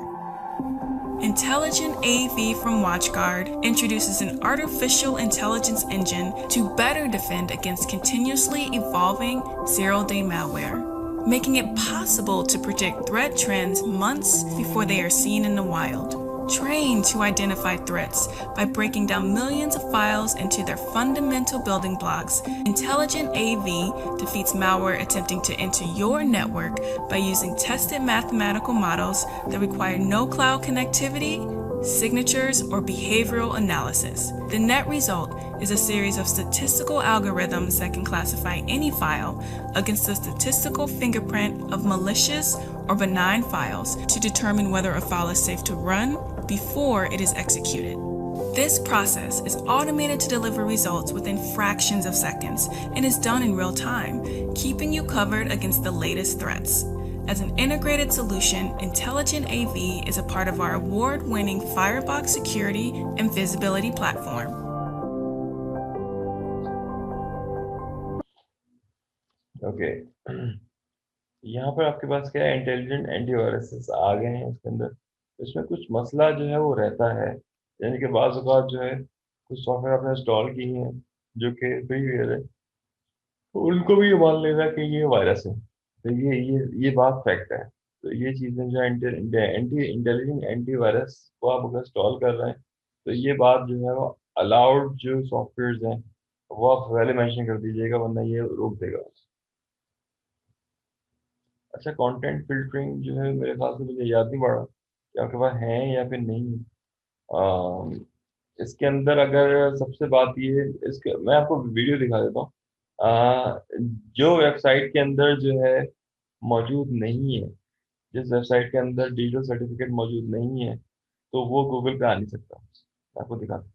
Intelligent AV from WatchGuard introduces an artificial intelligence engine to better defend against continuously evolving zero-day malware, making it possible to predict threat trends months before they are seen in the wild. Trained to identify threats by breaking down millions of files into their fundamental building blocks, Intelligent AV defeats malware attempting to enter your network by using tested mathematical models that require no cloud connectivity, signatures, or behavioral analysis. The net result is a series of statistical algorithms that can classify any file against the statistical fingerprint of malicious or benign files to determine whether a file is safe to run before it is executed. This process is automated to deliver results within fractions of seconds and is done in real time, keeping you covered against the latest threats. As an integrated solution, Intelligent AV is a part of our award-winning Firebox security and visibility platform. Okay, यहाँ पर आपके पास क्या है, intelligent antiviruses आ गए हैं इसके अंदर। इसमें कुछ मसला जो है वो रहता है, यानी कि बाज़ औक़ात जो है कुछ सॉफ्टवेयर आपने इंस्टॉल की हैं जो कि फ्रीवेयर है, तो उनको भी ये मान लेना कि ये वायरस है। तो ये बात फैक्ट है। तो ये चीज़ें जो इंटेलिजेंट एंटीवायरस को आप अगर इंस्टॉल कर रहे हैं, तो ये बात जो है वो अलाउड जो सॉफ्टवेयर्स हैं वो आप पहले मेंशन कर दीजिएगा, वरना ये रोक देगा। अच्छा, कंटेंट फ़िल्टरिंग जो है मेरे ख़्याल से मुझे याद नहीं पड़ रहा कि आपके पास है या फिर नहीं है। इसके अंदर अगर सबसे बात ये इसके मैं आपको वीडियो दिखा देता हूँ। जो वेबसाइट के अंदर जो है मौजूद नहीं है, जिस वेबसाइट के अंदर डिजिटल सर्टिफ़िकेट मौजूद नहीं है, तो वो गूगल पे आ नहीं सकता। मैं आपको दिखाता हूँ।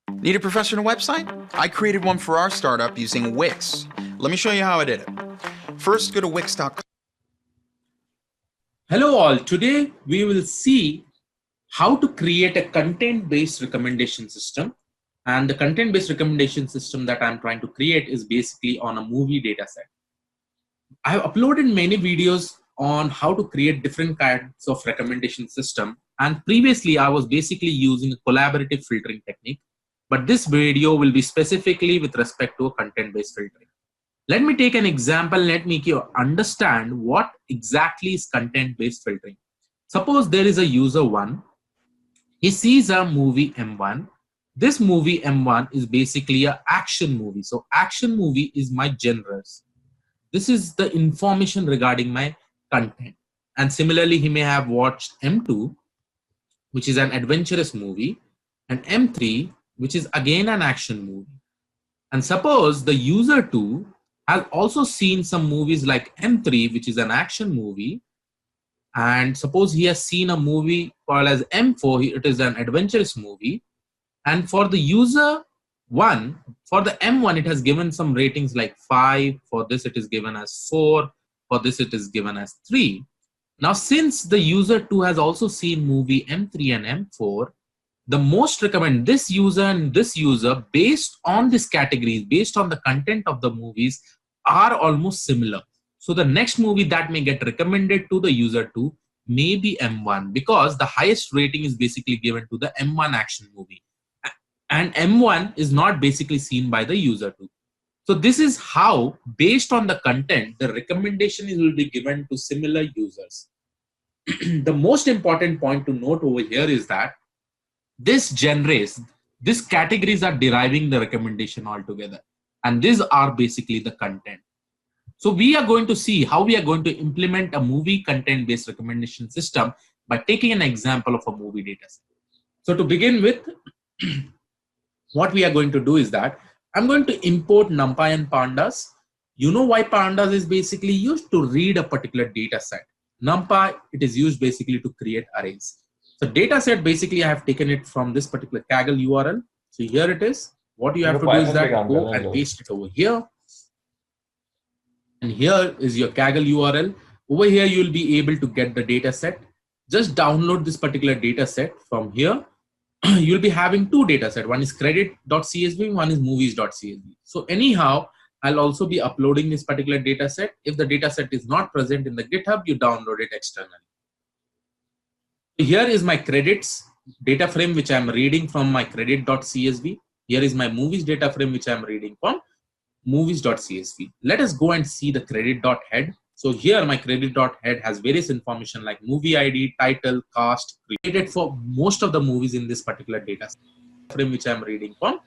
Need a professional website? I created one for our startup using Wix. Let me show you how I did it. First, go to Wix.com. Hello all, today we will see how to create a content-based recommendation system. And the content-based recommendation system that I'm trying to create is basically on a movie data set. I have uploaded many videos on how to create different kinds of recommendation system. And previously I was basically using a collaborative filtering technique, but this video will be specifically with respect to a content-based filtering. Let me take an example. Let me make you understand what exactly is content-based filtering. Suppose there is a user 1. He sees a movie M1. This movie M1 is basically an action movie. So action movie is my genres. This is the information regarding my content. And similarly, he may have watched M2, which is an adventurous movie, and M3, which is again an action movie. And suppose the user 2 has also seen some movies like M3, which is an action movie, and suppose he has seen a movie called as M4, it is an adventurous movie, and for the user 1, for the M1, it has given some ratings like 5, for this it is given as 4, for this it is given as 3. Now since the user 2 has also seen movie M3 and M4, the most recommended, this user and this user, based on this categories, based on the content of the movies, are almost similar. So the next movie that may get recommended to the user 2 may be M1, because the highest rating is basically given to the M1 action movie. And M1 is not basically seen by the user 2. So this is how, based on the content, the recommendation will be given to similar users. The most important point to note over here is that this genres, these categories are deriving the recommendation altogether. And these are basically the content. So we are going to see how we are going to implement a movie content-based recommendation system by taking an example of a movie data set. So to begin with, what we are going to do is that I'm going to import NumPy and Pandas. You know why Pandas is basically used to read a particular data set. NumPy, it is used basically to create arrays. So data set, basically I have taken it from this particular Kaggle URL. So here it is. What you have to do is that go and paste it over here. And here is your Kaggle URL. Over here, you will be able to get the data set. Just download this particular data set from here. You'll be having two data sets. One is credit.csv, one is movies.csv. So anyhow, I'll also be uploading this particular data set. If the data set is not present in the GitHub, you download it externally. Here is my credits data frame, which I'm reading from my credit.csv. Here is my movies data frame, which I'm reading from movies.csv. Let us go and see the credit.head. So here my credit.head has various information like movie ID, title, cast, created for most of the movies in this particular data frame, which I'm reading from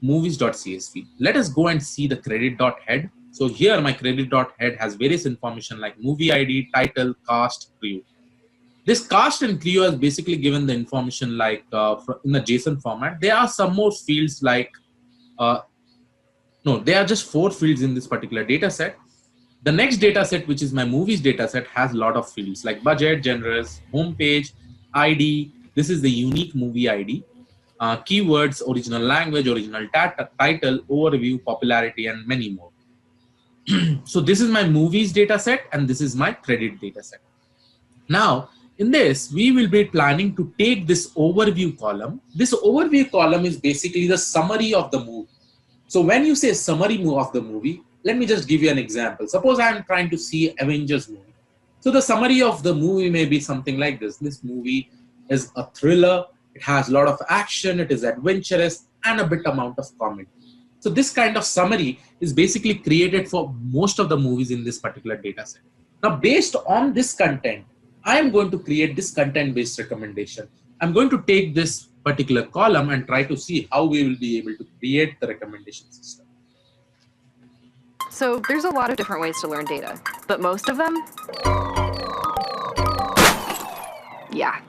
movies.csv. Let us go and see the credit.head. So here my credit.head has various information like movie ID, title, cast, crew. This cast and crew has basically given the information like in the JSON format. There are some more fields like, no, there are just 4 fields in this particular data set. The next data set, which is my movies data set, has a lot of fields like budget, genres, homepage, ID. This is the unique movie ID, keywords, original language, original title, overview, popularity, and many more. So this is my movies data set, and this is my credit data set. Now, in this, we will be planning to take this overview column. This overview column is basically the summary of the movie. So when you say summary of the movie, let me just give you an example. Suppose I'm trying to see Avengers movie. So the summary of the movie may be something like this. This movie is a thriller. It has a lot of action. It is adventurous and a bit amount of comedy. So this kind of summary is basically created for most of the movies in this particular data set. Now, based on this content, I am going to create this content-based recommendation. I'm going to take this particular column and try to see how we will be able to create the recommendation system. So there's a lot of different ways to learn data, but most of them, yeah.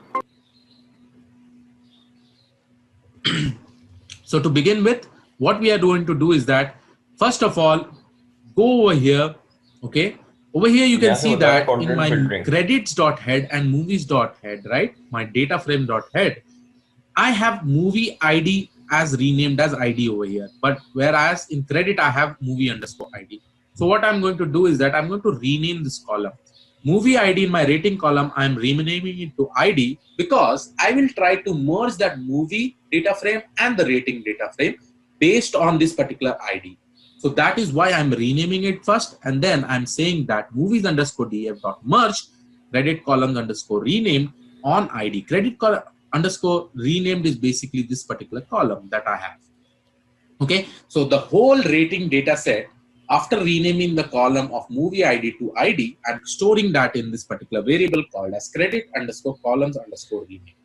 So to begin with, what we are going to do is that, first of all, go over here, okay? Over here, you can see that in my credits.head and movies.head, right? My data frame.head, I have movie ID as renamed as ID over here. But whereas in credit, I have movie underscore ID. So what I'm going to do is that I'm going to rename this column. movie ID in my rating column, I'm renaming it to ID because I will try to merge that movie data frame and the rating data frame based on this particular ID. So that is why I'm renaming it first, and then I'm saying that movies underscore df dot merge credit columns underscore renamed on ID. Credit column underscore renamed is basically this particular column that I have. Okay, so the whole rating data set, after renaming the column of movie ID to ID, I'm storing that in this particular variable called as credit underscore columns underscore rename.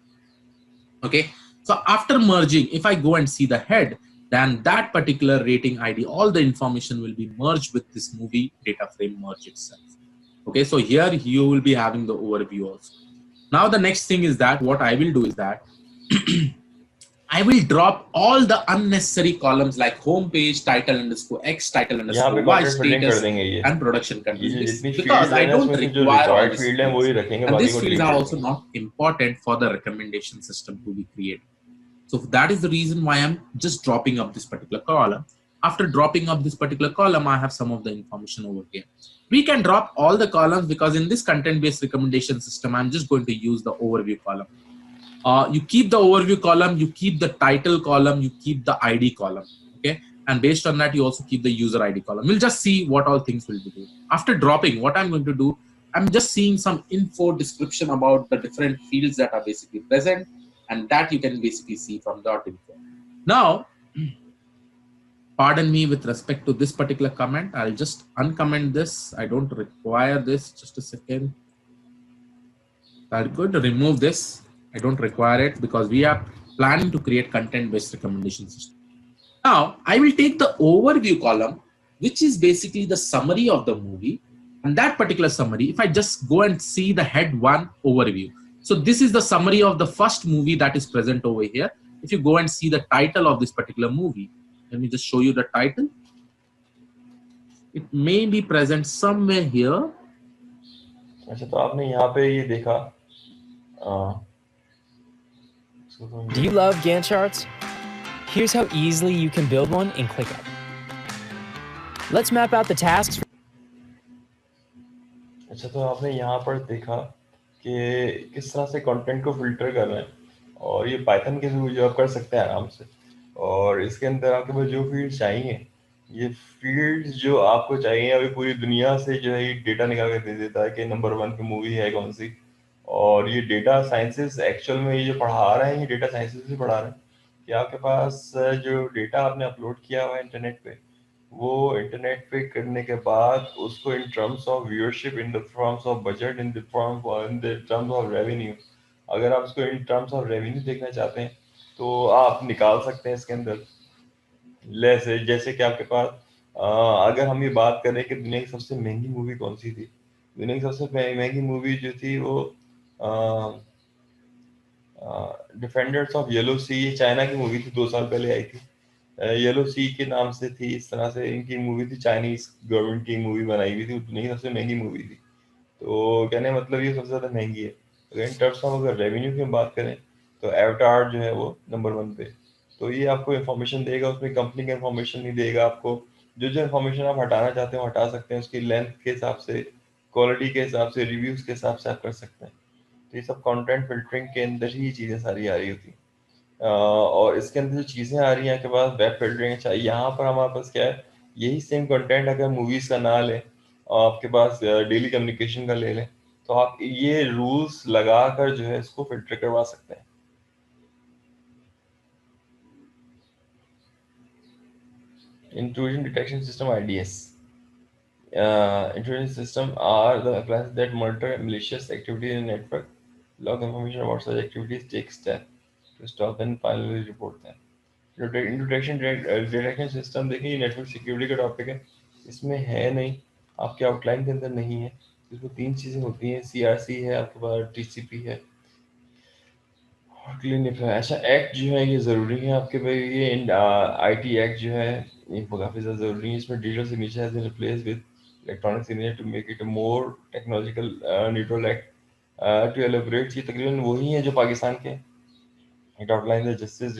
Okay, so after merging, if I go and see the head, then that particular rating ID, all the information will be merged with this movie data frame merge itself. Okay, so here you will be having the overview also. Now the next thing is that what I will do is that I will drop all the unnecessary columns like home page, title underscore X, title underscore Y, status, and production control list, because I don't require all these fields. And these fields are also not important for the recommendation system to be created. So that is the reason why I'm just dropping up this particular column. After dropping up this particular column, I have some of the information over here. We can drop all the columns because in this content-based recommendation system, I'm just going to use the overview column. You keep the overview column, you keep the title column, you keep the ID column, okay? And based on that, you also keep the user ID column. We'll just see what all things will be doing. After dropping, what I'm going to do, I'm just seeing some info description about the different fields that are basically present, and that you can basically see from .info. Now, pardon me with respect to this particular comment. I'll just uncomment this. I don't require this. Just a second. I'm going to remove this. I don't require it because we are planning to create content-based recommendation system. Now, I will take the overview column, which is basically the summary of the movie. And that particular summary, if I just go and see the head 1 overview. So this is the summary of the first movie that is present over here. If you go and see the title of this particular movie, let me just show you the title. It may be present somewhere here. अच्छा तो आपने यहाँ पे ये देखा Do you love Gantt charts? Here's how easily you can build one in ClickUp. Let's map out the tasks. अच्छा तो आपने यहाँ पर देखा कि किस तरह से कंटेंट को फिल्टर कर रहे हैं, और ये पाइथन के थ्रू जो आप कर सकते हैं आराम से। और इसके अंदर आपके पास जो फील्ड चाहिए, ये फील्ड्स जो आपको चाहिए, अभी पूरी दुनिया से जो है ये डेटा निकाल के दे देता है कि नंबर 1 पे मूवी है कौन सी। और ये डेटा साइंसेस एक्चुअल में ये जो पढ़ा रहे हैं, ये डेटा साइंसेस भी पढ़ा रहे हैं कि आपके पास जो डेटा आपने अपलोड किया हुआ है इंटरनेट पे, वो इंटरनेट पे करने के बाद उसको in terms of viewership, in the terms of budget, in the terms of revenue, अगर आप इसको इन टर्म्स ऑफ रेवेन्यू देखना चाहते हैं तो आप निकाल सकते हैं इसके अंदर। जैसे कि आपके पास अगर हम ये बात करें कि दुनिया की सबसे महंगी मूवी कौन सी थी, दुनिया की सबसे महंगी मूवी जो थी वो डिफेंडर्स ऑफ येलो सी, ये चाइना की मूवी थी, 2 साल पहले आई थी। येलो सी के नाम से थी, इस तरह से इनकी मूवी थी, चाइनीज गवर्नमेंट की मूवी बनाई हुई थी, दुनिया की सबसे महंगी मूवी थी। तो कहने मतलब ये सबसे ज़्यादा महंगी है। अगर इन टर्म्स ऑफ अगर रेवेन्यू की हम बात करें तो एवटार जो है वो नंबर 1 पे। तो ये आपको इन्फॉर्मेशन देगा, उसमें कंपनी का इन्फॉर्मेशन नहीं देगा आपको। जो इन्फॉर्मेशन आप हटाना चाहते हो हटा सकते हैं, उसकी लेंथ के हिसाब से, क्वालिटी के हिसाब से, रिव्यूज़ के हिसाब से आप कर सकते हैं। तो ये सब कंटेंट फिल्टरिंग के अंदर ही चीज़ें सारी आ रही होती हैं। और इसके अंदर जो चीज़ें आ रही हैं आपके पास वेब फिल्टरिंग चाहिए, यहाँ पर हमारे पास क्या है, यही सेम कंटेंट अगर मूवीज़ का ना लें और आपके पास डेली कम्युनिकेशन का ले लें, तो आप ये रूल्स लगा कर जो है इसको फिल्टर करवा सकते हैं। Intrusion detection system, IDS. Intrusion system are the appliances that monitor malicious activity in the network, log information about such activities, take steps to stop and finally report them. Detection system देखिए, ये network security का topic है, इसमें है नहीं, आपके outline के अंदर नहीं है। इसमें 3 चीज़ें होती हैं, CRC है, आपके पास TCP है और क्लीनअप है। अच्छा, एक्ट जो है ये ज़रूरी है आपके भाई, ये IT एक्ट जो है ये काफ़ी ज़्यादा ज़रूरी है। इसमें digital signature has been replaced with electronic signature to make it a more technological neutral act to elaborate. ये तकरीबन वही है जो पाकिस्तान के It outlines the justice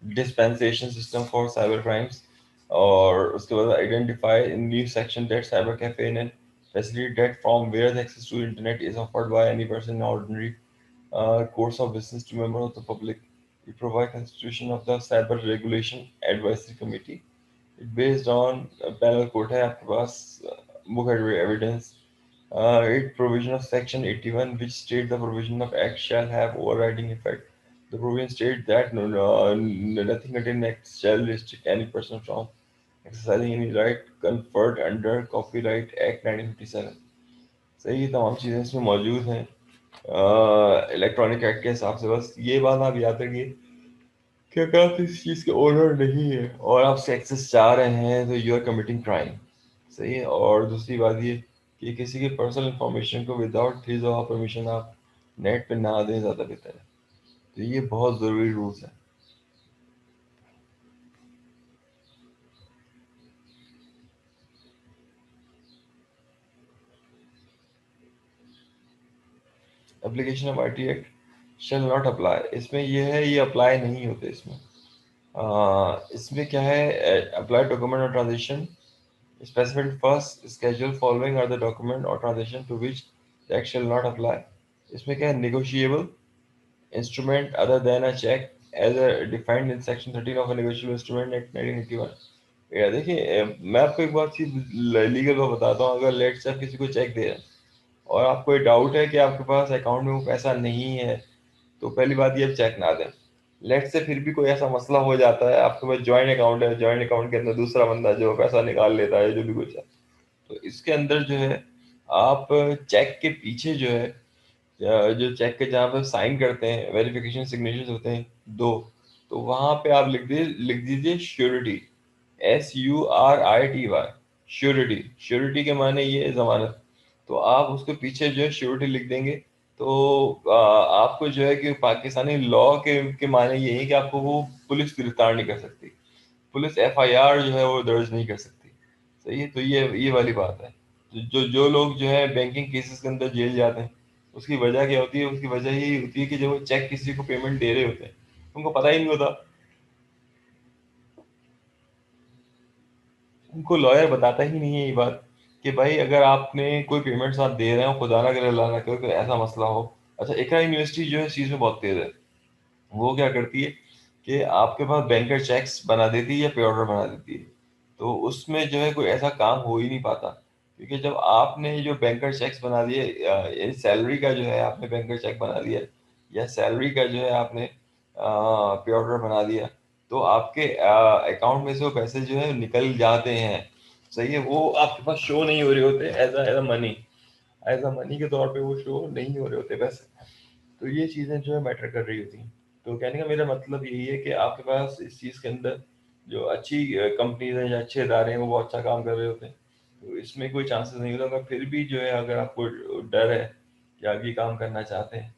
dispensation system for cyber crimes, और उसके बाद identify a new section that cyber cafe and facilitate that from where the access to internet is offered by any person in ordinary course of business to members of the public. We provide constitution of the Cyber Regulation Advisory Committee. It based on panel code है आपके पास book evidence. It provision of section 81 which state the provision of act shall have overriding effect. The provision states that nothing contained in act shall restrict any person from exercising any right conferred under Copyright Act 1957. सही ये तमाम चीज़ें इसमें मौजूद हैं electronic act के हिसाब से। बस ये बात आप याद रखिए कि अगर आप इस चीज़ के ओनर नहीं है और आप एक्सेस चाह रहे हैं तो यू आर कमिटिंग क्राइम। सही है। और दूसरी बात ये कि किसी की पर्सनल इंफॉर्मेशन को विदाउट हिज और परमिशन आप नेट पे ना दें, ज़्यादा बेहतर है। तो ये बहुत ज़रूरी रूल्स हैं। Application of IT act shall not apply, इसमें ये है ये अप्लाई नहीं होते इसमें। इसमें क्या है, अप्लाई डॉक्यूमेंट और transaction specified first schedule following are the document or transaction to which the act shall not apply। इसमें क्या है, negotiable instrument other than a check as defined in section 13 of a negotiable instrument act 1981। या देखिए मैं आपको एक बात चीज लीगल में बताता हूँ। अगर लेट से आप किसी को चेक दे रहे हैं और आपको डाउट है कि आपके पास अकाउंट में वो पैसा नहीं है, तो पहली बात ये चेक ना दें। लेट से फिर भी कोई ऐसा मसला हो जाता है, आपके पास ज्वाइंट अकाउंट है, ज्वाइंट अकाउंट के अंदर दूसरा बंदा जो पैसा निकाल लेता है, जो भी कुछ है, तो इसके अंदर जो है आप चेक के पीछे जो है जो चेक के जहाँ पे साइन करते हैं, वेरिफिकेशन सिग्नेचर्स होते हैं दो, तो वहां पे आप लिख दीजिए श्योरिटी, SURITY, श्योरिटी। श्योरिटी के माने ये जमानत। तो आप उसके पीछे जो है श्योरिटी लिख देंगे तो आपको जो है कि पाकिस्तानी लॉ के माने ये है कि आपको वो पुलिस गिरफ्तार नहीं कर सकती, पुलिस FIR जो है वो दर्ज नहीं कर सकती। सही है। तो ये वाली बात है। जो लोग जो है बैंकिंग केसेस के अंदर जेल जाते हैं, उसकी वजह क्या होती है, उसकी वजह यही होती है कि जब वो चेक किसी को पेमेंट दे रहे होते हैं उनको पता ही नहीं होता, उनको लॉयर बताता ही नहीं है ये बात कि भाई अगर आपने कोई पेमेंट्स आप दे रहे हो, खुदा ना करे अल्लाह ना करे कोई ऐसा मसला हो। अच्छा, इकरा यूनिवर्सिटी जो है इस चीज़ में बहुत तेज है। वो क्या करती है कि आपके पास बैंकर चेक्स बना देती है या पे ऑर्डर बना देती है, तो उसमें जो है कोई ऐसा काम हो ही नहीं पाता। क्योंकि जब आपने जो बैंकर चेक्स बना दिए, यानी सैलरी का जो है आपने बैंकर चेक बना दिया या सैलरी का जो है आपने पे ऑर्डर बना दिया, तो आपके अकाउंट में से वो पैसे जो है निकल जाते हैं। सही है। वो आपके पास शो नहीं हो रहे होते as money, as a money के तौर पे वो शो नहीं हो रहे होते पैसे। तो ये चीज़ें जो है मैटर कर रही होती हैं। तो कहने का मेरा मतलब यही है कि आपके पास इस चीज़ के अंदर जो अच्छी कंपनीज हैं या अच्छे इदारे हैं वो बहुत अच्छा काम कर रहे होते हैं, तो इसमें कोई चांसेस नहीं होता। अगर फिर भी जो है अगर आपको डर है कि आप ये काम करना चाहते हैं,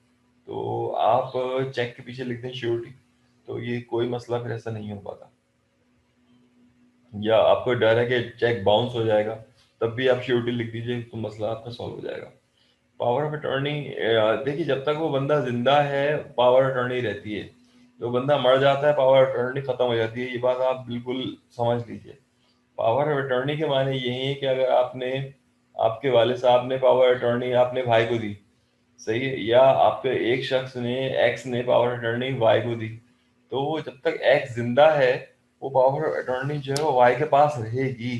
तो आप चेक के पीछे लिख दें श्योरिटी, तो ये कोई मसला फिर ऐसा नहीं हो पाता। या आपको डर है कि चेक बाउंस हो जाएगा, तब भी आप श्योरिटी लिख दीजिए तो मसला आपका सॉल्व हो जाएगा। पावर ऑफ अटॉर्नी, देखिए जब तक वो बंदा जिंदा है पावर अटॉर्नी रहती है, जो बंदा मर जाता है पावर अटॉर्नी खत्म हो जाती है। ये बात आप बिल्कुल समझ लीजिए। पावर ऑफ अटॉर्नी के माने यही है कि अगर आपने, आपके वाले साहब ने पावर अटॉर्नी आपने भाई को दी, सही है, या आपके एक शख्स ने एक्स ने पावर अटॉर्नी वाई को दी, तो वो जब तक एक्स जिंदा है वो पावर अटॉर्नी जो है वो वाई के पास रहेगी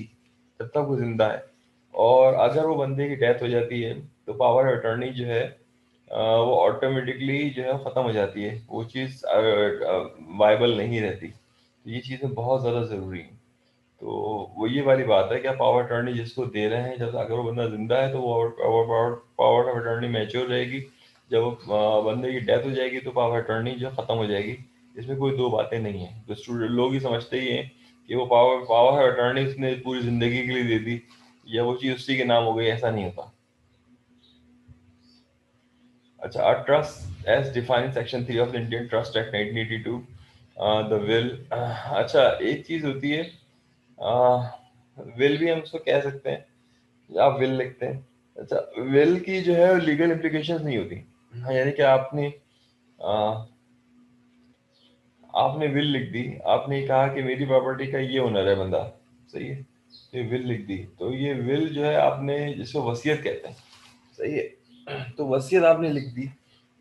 जब तक वो जिंदा है। और अगर वो बंदे की डेथ हो जाती है तो पावर अटॉर्नी जो है वो ऑटोमेटिकली जो है ख़त्म हो जाती है, वो चीज़ वाइबल नहीं रहती। तो ये चीज़ें बहुत ज़्यादा ज़रूरी हैं। तो वो ये वाली बात है कि आप पावर अटॉर्नी जिसको दे रहे हैं, जब अगर वो बंदा जिंदा है तो वो पावर ऑफ अटॉर्नी मैच्योर रहेगी। जब बंदे की डेथ हो जाएगी तो पावर अटॉर्नी जो ख़त्म हो जाएगी। इसमें कोई दो बातें नहीं है। तो स्टूडेंट लोग ही समझते ही हैं कि वो पावर अटॉर्नी उसने पूरी ज़िंदगी के लिए दे दी या वो चीज़ उसी के नाम हो गई, ऐसा नहीं होता। अच्छा, a trust as defined in section 3 of the Indian Trust Act 1982, the will, अच्छा एक चीज होती है विल भी हम उसको कह सकते हैं या विल लिखते हैं। अच्छा, विल की जो है लीगल इम्प्लीकेशंस नहीं होती। हाँ, यानी कि आपने विल लिख दी, आपने कहा कि मेरी प्रॉपर्टी का ये ओनर है बंदा, सही है, ये विल लिख दी, तो ये विल जो है आपने, जिसको वसीयत कहते हैं, सही है, तो वसीयत आपने लिख दी।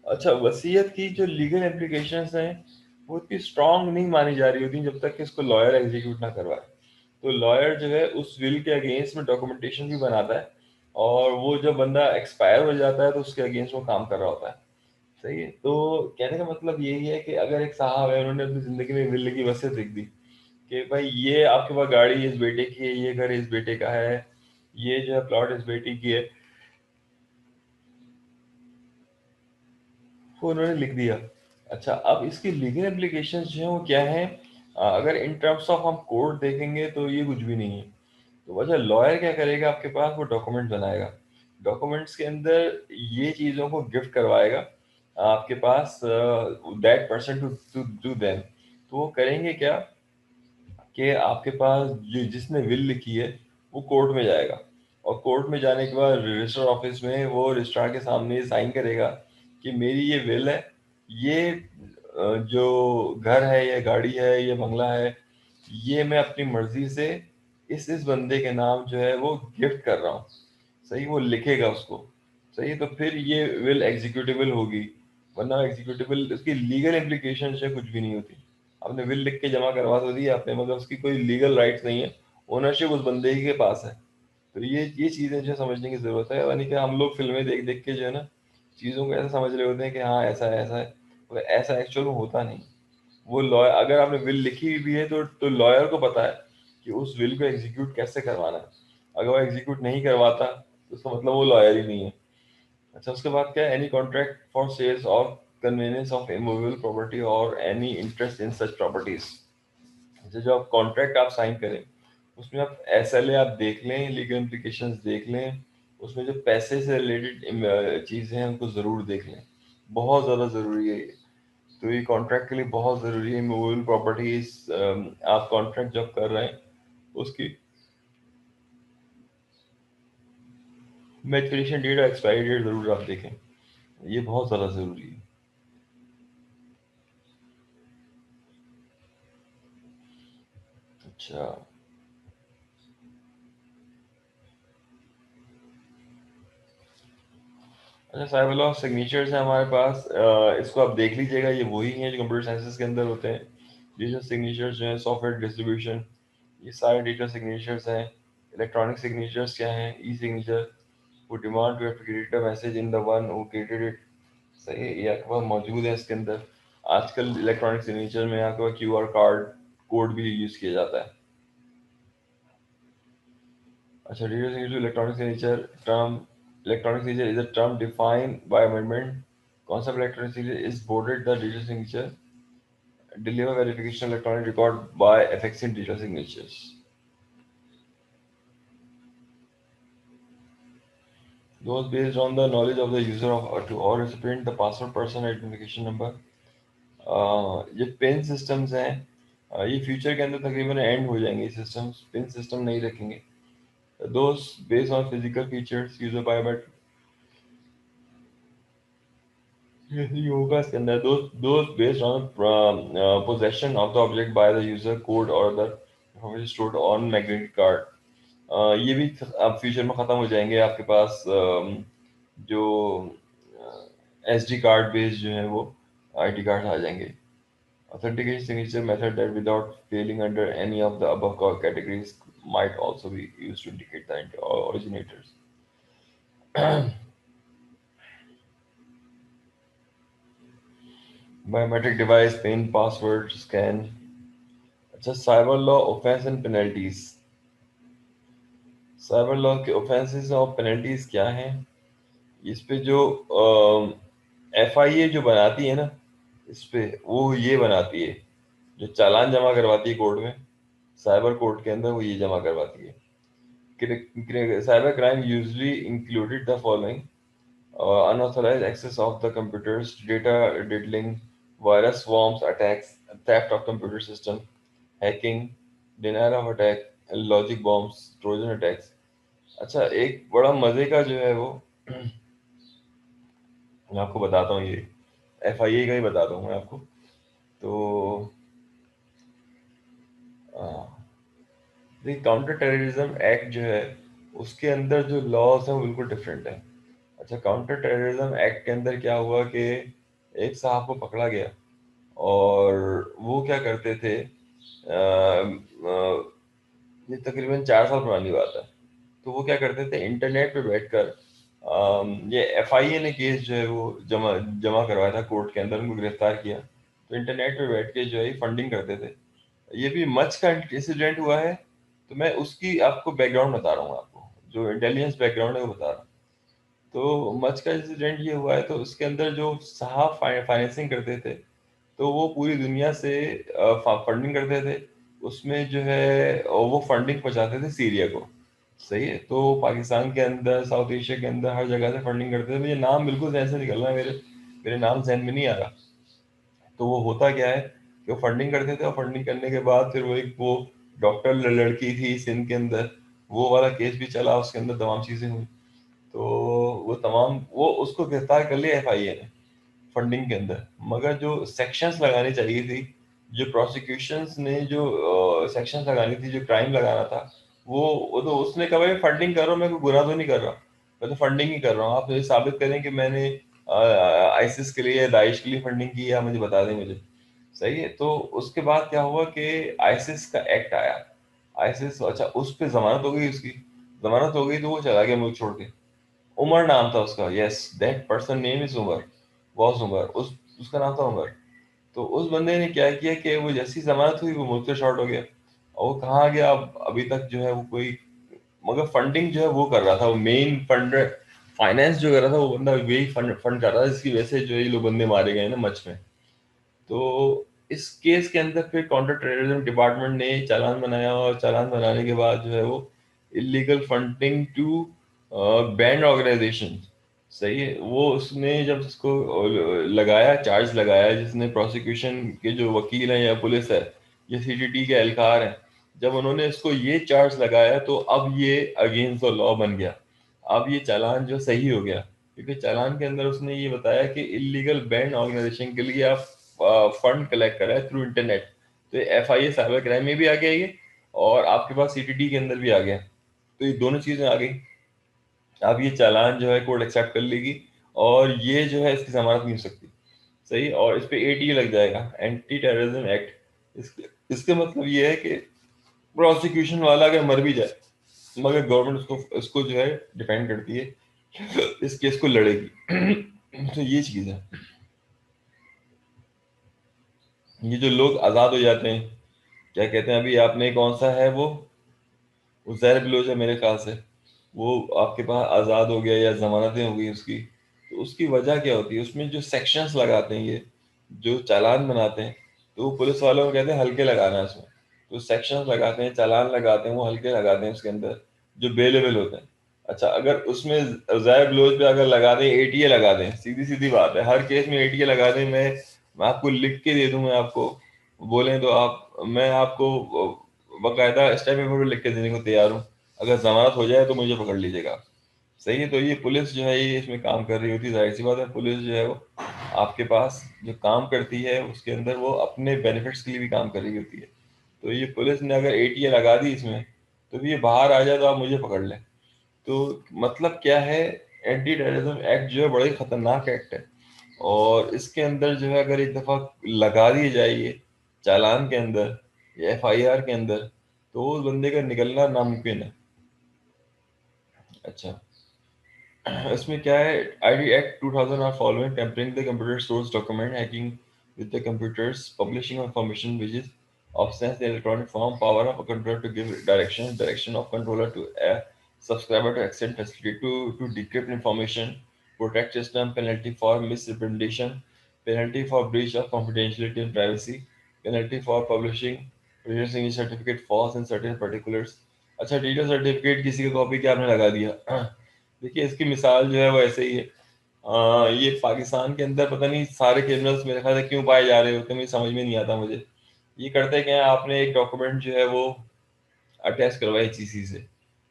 अच्छा, वसीयत की जो लीगल इम्प्लीकेशंस हैं वो इतनी स्ट्रांग नहीं मानी जा रही होती जब तक कि इसको लॉयर एग्जीक्यूट ना करवाए। तो लॉयर जो है उस विल के अगेंस्ट में डॉक्यूमेंटेशन भी बनाता है, और वो जब बंदा एक्सपायर हो जाता है तो उसके अगेंस्ट वो काम कर रहा होता है। सही है, तो कहने का मतलब यही है कि अगर एक साहब है, उन्होंने अपनी जिंदगी में विल की वसीयत लिख दी कि भाई ये आपके पास गाड़ी इस बेटे की है, ये घर इस बेटे का है, ये जो है प्लॉट इस बेटी की है, वो उन्होंने लिख दिया। अच्छा, अब इसकी लीगल एप्लीकेशंस जो हैं वो क्या हैं? अगर इन टर्म्स ऑफ हम कोर्ट देखेंगे तो ये कुछ भी नहीं है। तो वजह लॉयर क्या करेगा आपके पास, वो डॉक्यूमेंट बनाएगा, डॉक्यूमेंट्स के अंदर ये चीज़ों को गिफ्ट करवाएगा आपके पास that person to to do them. तो वो करेंगे क्या कि आपके पास जो जिसने विल लिखी है वो कोर्ट में जाएगा, और कोर्ट में जाने के बाद रजिस्टर ऑफिस में वो रजिस्ट्रार के सामने साइन करेगा कि मेरी ये विल है, ये जो घर है, ये गाड़ी है, ये बंगला है, ये मैं अपनी मर्जी से इस बंदे के नाम जो है वो गिफ्ट कर रहा हूँ। सही, वो लिखेगा उसको। सही, तो फिर ये विल एग्जीक्यूटेबल होगी, वरना एग्जीक्यूटेबल इसकी लीगल इम्प्लीकेशन से कुछ भी नहीं होती। आपने विल लिख के जमा करवा तो दिया आपने, मगर उसकी कोई लीगल राइट्स नहीं है, ओनरशिप उस बंदे ही के पास है। तो ये चीज़ें जो समझने की ज़रूरत है, यानी कि हम लोग फिल्में देख देख के जो है ना चीज़ों को ऐसा समझ रहे होते हैं कि हाँ ऐसा है ऐसा है, मगर ऐसा एक्चुअल में होता नहीं। वो लॉयर, अगर आपने विल लिखी हुई भी है तो लॉयर को पता है कि उस विल को एग्जीक्यूट कैसे करवाना है। अगर वो एग्जीक्यूट नहीं करवाता तो उसका मतलब वो लॉयर ही नहीं है। अच्छा, उसके बाद क्या है, एनी कॉन्ट्रैक्ट फॉर सेल्स और कन्वीनियंस ऑफ इमूवेबल प्रॉपर्टी और any interest in such properties. जो आप कॉन्ट्रैक्ट आप साइन करें उसमें आप एसएलए आप देख लें, लीगल इम्प्लीकेशंस देख लें, उसमें जो पैसे से रिलेटेड चीज़ें हैं उनको ज़रूर देख लें, बहुत ज़्यादा ज़रूरी है ये। तो ये कॉन्ट्रैक्ट के लिए बहुत ज़रूरी है। मूवेबल प्रॉपर्टीज आप कॉन्ट्रैक्ट जब कर रहे हैं उसकी मैच्योरेशन डेट और एक्सपायरी डेट ज़रूर आप देखें, ये बहुत ज़्यादा ज़रूरी है। अच्छा, अच्छा, साइबर लॉ सिग्नेचर्स हैं हमारे पास, इसको आप देख लीजिएगा, ये वही हैं जो कंप्यूटर साइंसेस के अंदर होते हैं। डिजिटल सिग्नेचर्स जो हैं, सॉफ्टवेयर डिस्ट्रीब्यूशन, ये सारे डिजिटल सिग्नेचर्स हैं। इलेक्ट्रॉनिक सिग्नेचर्स क्या हैं? ई सिग्नेचर, वो demand to create a message in the one who created it. सही है, ये आपके पास मौजूद है इसके अंदर। आजकल इलेक्ट्रॉनिक सिग्नेचर में आपके पास क्यूआर कार्ड कोड भी यूज़ किया जाता है। अच्छा, digital signature, electronic signature term, electronic signature is a term defined by amendment. Concept electronic signature is boarded the digital signature, deliver verification electronic record by affixing digital signatures. Those based on the knowledge of the user of to or recipient, the password, person identification number. ये pin systems हैं, ये future के अंदर तकरीबन and हो जाएंगे systems, pin system नहीं रखेंगे। Those based on physical features user biometric, yoga इसके अंदर those based on possession of the object by the user code or the information stored on magnetic card. ये भी अब फ्यूचर में ख़त्म हो जाएंगे। आपके पास जो एसडी कार्ड बेस्ड जो है वो आईडी कार्ड आ जाएंगे। Authentication signature method that without failing under any of the above categories might also be used to indicate the originators. Biometric device, PIN, password, scan. अच्छा, cyber law offence and penalties. Cyber law के offences और penalties क्या हैं? इस पे जो FIA जो बनाती है ना, इस पे वो ये बनाती है, जो चालान जमा करवाती है कोर्ट में, साइबर कोर्ट के अंदर वो ये जमा करवाती है। Cyber crime usually included the following: unauthorized access of the computers, data diddling, virus swarms attacks, theft of computer system, hacking, denial of attack, logic bombs, trojan attacks. अच्छा, एक बड़ा मजे का जो है वो मैं आपको बताता हूँ, ये एफआईए का ही बताता हूँ मैं आपको। तो देखिए काउंटर टेररिज्म एक्ट जो है उसके अंदर जो लॉज हैं वो बिल्कुल डिफरेंट है। अच्छा, काउंटर टेररिज्म एक्ट के अंदर क्या हुआ कि एक साहब को पकड़ा गया और वो क्या करते थे, ये तकरीबन 4 साल पुरानी बात है। तो वो क्या करते थे, इंटरनेट पे बैठकर ये एफआईए ने केस जो है वो जमा जमा करवाया था कोर्ट के अंदर, उनको गिरफ्तार किया। तो इंटरनेट पे बैठ के जो है फंडिंग करते थे। ये भी मच का इंसिडेंट हुआ है। तो मैं उसकी आपको बैकग्राउंड बता रहा हूँ, आपको जो इंटेलिजेंस बैकग्राउंड है वो बता रहा हूँ। तो मच का इंसिडेंट ये हुआ है, तो उसके अंदर जो साहब फाइनेंसिंग करते थे तो वो पूरी दुनिया से फंडिंग करते थे। उसमें जो है वो फंडिंग पहुंचाते थे सीरिया को। सही है, तो पाकिस्तान के अंदर, साउथ एशिया के अंदर हर जगह से फंडिंग करते थे। मुझे नाम बिल्कुल जहन से निकल रहा है, मेरे मेरे नाम जहन में नहीं आ रहा। तो वो होता क्या है कि वो फंडिंग करते थे और फंडिंग करने के बाद फिर वो डॉक्टर लड़की थी सिंध के अंदर, वो वाला केस भी चला, उसके अंदर तमाम चीजें हुई। तो वो उसको गिरफ्तार कर लिया एफआईए ने फंडिंग के अंदर। मगर जो सेक्शंस लगानी चाहिए थी, जो प्रोसिक्यूशंस ने जो सेक्शंस लगानी थी, जो क्राइम लगाना था, वो तो उसने कहा भाई फंडिंग कर रहा हूँ, मैं कोई गुनाह तो नहीं कर रहा, मैं तो फंडिंग ही कर रहा हूँ। आप ये साबित करें कि मैंने आईसिस के लिए, दाइश के लिए फंडिंग की, या मुझे बता दें मुझे। सही है, तो उसके बाद क्या हुआ कि आईसिस का एक्ट आया। आईसिस, अच्छा, उस पर जमानत हो गई, उसकी जमानत हो गई तो वो चला गया मुल्क छोड़ के। उमर नाम था उसका, yes, that person name is Umar, was Umar, उसका नाम था उमर। तो उस बंदे ने क्या किया कि वो जैसी जमानत हुई वो मुल्क से शॉर्ट हो गया। और वो कहाँ गया, अब अभी तक जो है वो कोई, मगर फंडिंग जो है वो कर रहा था, वो मेन फंड फाइनेंस जो कर रहा था वो बंदा वही फंड फंड कर रहा था, जिसकी वजह से जो ये लोग बंदे मारे गए ना मच में। तो इस केस के अंदर फिर काउंटर टेररिज्म डिपार्टमेंट ने चालान बनाया, और चालान बनाने के बाद जो है वो illegal funding to banned organisation. सही है, वो उसने जब उसको लगाया, चार्ज लगाया, जिसने प्रोसिक्यूशन के जो वकील हैं या पुलिस है या सीटीटी के एहलकार हैं, जब उन्होंने इसको ये चार्ज लगाया तो अब ये अगेंस्ट द लॉ बन गया। अब ये चालान जो सही हो गया, क्योंकि चालान के अंदर उसने ये बताया कि इलीगल बैंड ऑर्गेनाइजेशन के लिए आप फंड कलेक्ट करा है थ्रू इंटरनेट। तो एफआईए साइबर क्राइम में भी आ गया ये, और आपके पास सीटीटी के अंदर भी आ गया। तो ये दोनों चीजें आ गई। अब ये चालान जो है कोर्ट एक्सेप्ट कर लेगी, और ये जो है इसकी जमानत नहीं हो सकती। सही, और इस पे एटीए लग जाएगा, एंटी टेररिज्म एक्ट। इसके मतलब ये है कि प्रोसिक्यूशन वाला अगर मर भी जाए, मगर गवर्नमेंट उसको इसको जो है डिफेंड करती है, इस केस को लड़ेगी। तो ये चीज है। ये जो लोग आजाद हो जाते हैं, क्या कहते हैं, अभी आपने कौन सा है वो उजैर बिलोच है मेरे ख्याल से, वो आपके पास आज़ाद हो गया या जमानतें हो गई उसकी। तो उसकी वजह क्या होती है, उसमें जो सेक्शंस लगाते हैं, ये जो चालान बनाते हैं, तो वो पुलिस वालों को कहते हैं हल्के लगाना है उसमें। तो सेक्शंस लगाते हैं, चालान लगाते हैं, वो हल्के लगाते हैं उसके अंदर, जो बेलेबल होते हैं। अच्छा, अगर उसमें उजैर बिलोच पे अगर लगा दें, एटीए लगा दें, सीधी सीधी बात है, हर केस में एटीए लगा दें, मैं आपको लिख के दे दूं, मैं आपको बोलें तो आप, मैं आपको बकायदा स्टैम्प पेपर पे लिख के देने को तैयार हूँ। अगर जमानत हो जाए तो मुझे पकड़ लीजिएगा। सही है, तो ये पुलिस जो है ये इसमें काम कर रही होती है। जाहिर सी बात है, पुलिस जो है वो आपके पास जो काम करती है उसके अंदर वो अपने बेनिफिट्स के लिए भी काम कर रही होती है। तो ये पुलिस ने अगर एटीए लगा दी इसमें, तो भी ये बाहर आ जाए तो आप मुझे पकड़ लें। तो मतलब क्या है, एंटी टेररिज्म एक्ट जो है बड़ा ही खतरनाक एक्ट है। और इसके अंदर जो है अगर एक दफा लगा दी जाए ये चालान के अंदर या एफआईआर के अंदर, तो उस बंदे का निकलना नामुमकिन है। अच्छा, इसमें क्या है, IT act 2000 are following: tampering the computer source document, hacking with the computers, publishing information which is of sense in electronic form, power of a controller to give direction of controller to a subscriber to extend facility to decrypt information, protect system, penalty for misrepresentation, penalty for breach of confidentiality and privacy, penalty for producing a certificate false in certain particulars। अच्छा, digital certificate किसी का copy क्या आपने लगा दिया। देखिए, इसकी मिसाल जो है वो ऐसे ही है। ये पाकिस्तान के अंदर पता नहीं सारे क्रिमिनल्स मेरे ख्याल से क्यों पाए जा रहे होते हैं, मुझे समझ में नहीं आता मुझे। ये करते क्या है, आपने एक डॉक्यूमेंट जो है वो अटैच करवाया एचईसी से,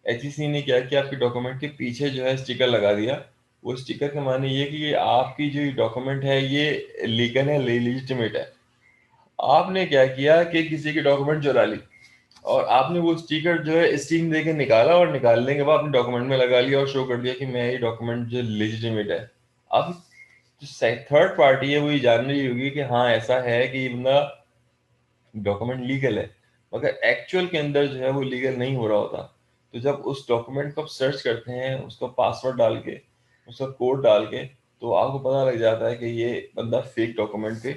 एचईसी ने क्या किया, आपके डॉक्यूमेंट के पीछे जो है स्टिकर लगा दिया। वो स्टिकर का माने ये कि ये आपकी जो डॉक्यूमेंट है ये लीगल है, लेजिटिमेट है। आपने क्या किया कि किसी की डॉक्यूमेंट चुरा ली। और आपने वो स्टिकर जो है स्टीम दे के निकाला और निकालने के बाद अपने डॉक्यूमेंट में लगा लिया और शो कर दिया कि मैं ये डॉक्यूमेंट जो लेजिटिमेट है। अब जो थर्ड पार्टी है वो ये जान रही होगी कि हाँ ऐसा है कि ये बंदा डॉक्यूमेंट लीगल है, मगर एक्चुअल के अंदर जो है वो लीगल नहीं हो रहा होता। तो जब उस डॉक्यूमेंट को आप सर्च करते हैं, उसका पासवर्ड डाल के, उसका कोड डाल के, तो आपको पता लग जाता है कि ये बंदा फेक डॉक्यूमेंट पे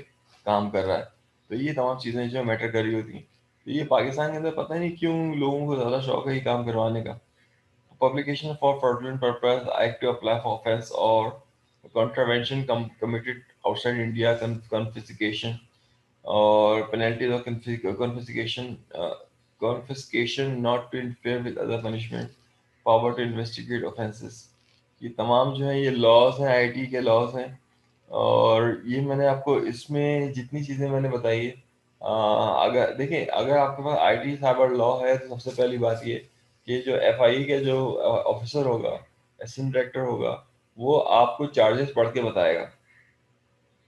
काम कर रहा है। तो ये तमाम चीज़ें जो मैटर कर रही होती हैं। तो ये पाकिस्तान के अंदर पता नहीं क्यों लोगों को ज़्यादा शौक है ये काम करवाने का। Publication for fraudulent purpose, act to apply for offense or contravention committed outside India, confiscation or penalties of confiscation not to interfere with other punishment, power to investigate offenses. ये तमाम जो है ये लॉज हैं, आईटी के laws हैं। और ये मैंने आपको इसमें जितनी चीज़ें मैंने बताई है, अगर देखिए अगर आपके पास आईटी साइबर लॉ है तो सबसे पहली बात ये कि जो एफआई के जो ऑफिसर होगा, असिस्टेंट डायरेक्टर होगा, वो आपको चार्जेस पढ़ के बताएगा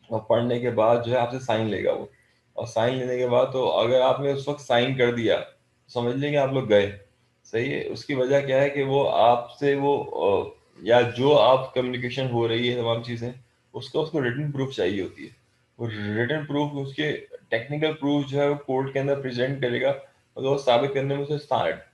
और पढ़ने के बाद जो है आपसे साइन लेगा वो। और साइन लेने के बाद तो अगर आपने उस वक्त साइन कर दिया तो समझ लेंगे आप लोग गए। सही है। उसकी वजह क्या है कि वो आपसे वो या जो आप कम्युनिकेशन हो रही है तमाम चीज़ें, उसका उसको रिटन प्रूफ चाहिए होती है। वो रिटन प्रूफ उसके टेक्निकल प्रूफ जो है वो कोर्ट के अंदर प्रेजेंट करेगा, मगर वो साबित करने में उसे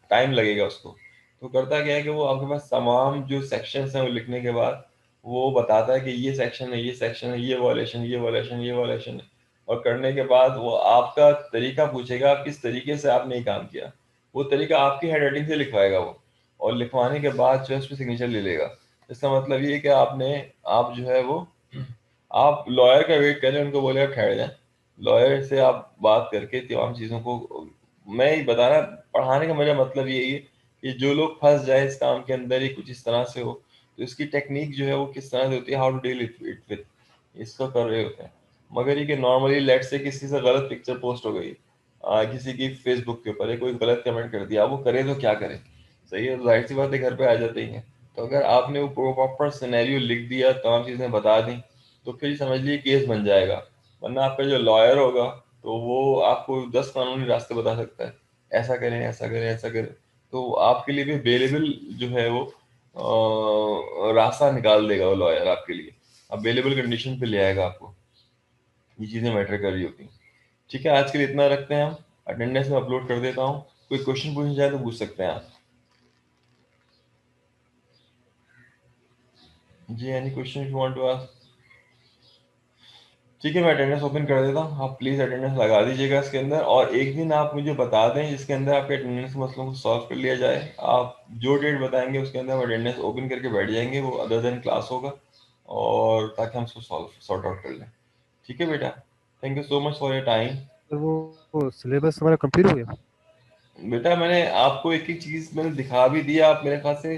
टाइम लगेगा उसको। तो करता क्या है कि वो आपके पास तमाम जो सेक्शंस हैं वो लिखने के बाद वो बताता है कि ये सेक्शन है, ये सेक्शन है, ये वॉलेशन, ये वॉलेशन, ये वॉलेशन है। और करने के बाद वो आपका तरीका पूछेगा, आप किस तरीके से आपने ये काम किया। वो तरीका आपकी हैंड राइटिंग से लिखवाएगा वो, और लिखवाने के बाद जो है उस पर सिग्नेचर ले लेगा। इसका मतलब ये है कि आप जो है वो आप लॉयर का वेट करें, उनको बोले आप ठहर जाएं। लॉयर से आप बात करके तमाम चीज़ों को, मैं ये बताना पढ़ाने का मेरा मतलब यही है कि जो लोग फंस जाए इस काम के अंदर ही कुछ इस तरह से हो, तो इसकी टेक्निक जो है वो किस तरह से होती है, how to deal it with, इसको कर रहे होते हैं। मगर ये कि नॉर्मली लेट से किसी से गलत पिक्चर पोस्ट हो गई, किसी की फेसबुक के ऊपर है, कोई गलत कमेंट कर दिया, वो करे तो क्या करे। सही है, तो जाहिर सी बात है घर पे आ जाते ही हैं। तो अगर आपने वो प्रॉपर सिनेरियो लिख दिया, तमाम चीज़ें बता दी, तो फिर समझ लीजिए केस बन जाएगा। वरना आपका जो लॉयर होगा तो वो आपको 10 कानूनी रास्ते बता सकता है, ऐसा करें, ऐसा करें, ऐसा करें। तो आपके लिए भी अवेलेबल जो है वो रास्ता निकाल देगा वो लॉयर आपके लिए, अवेलेबल कंडीशन पे ले आएगा आपको। ये चीज़ें मैटर कर रही होती हैं। ठीक है, आज के लिए इतना रखते हैं हम। अटेंडेंस में अपलोड कर देता हूँ। कोई क्वेश्चन पूछना चाहे तो पूछ सकते हैं आप। जी, any question you want to ask? ठीक है, मैं अटेंडेंस ओपन कर देता हूँ। आप प्लीज़ अटेंडेंस लगा दीजिएगा इसके अंदर, और एक दिन आप मुझे बता दें जिसके अंदर आपके अटेंडेंस मसलों को सॉल्व कर लिया जाए। आप जो डेट बताएंगे उसके अंदर हम अटेंडेंस ओपन करके बैठ जाएंगे, वो अदर देन क्लास होगा, और ताकि हम उसको सॉर्ट आउट कर लें। ठीक है बेटा, thank you so much for your time. तो वो सिलेबस हमारा कंप्लीट हो गया? बेटा मैंने आपको एक एक चीज़ मैंने दिखा भी दिया, आप मेरे ख्याल से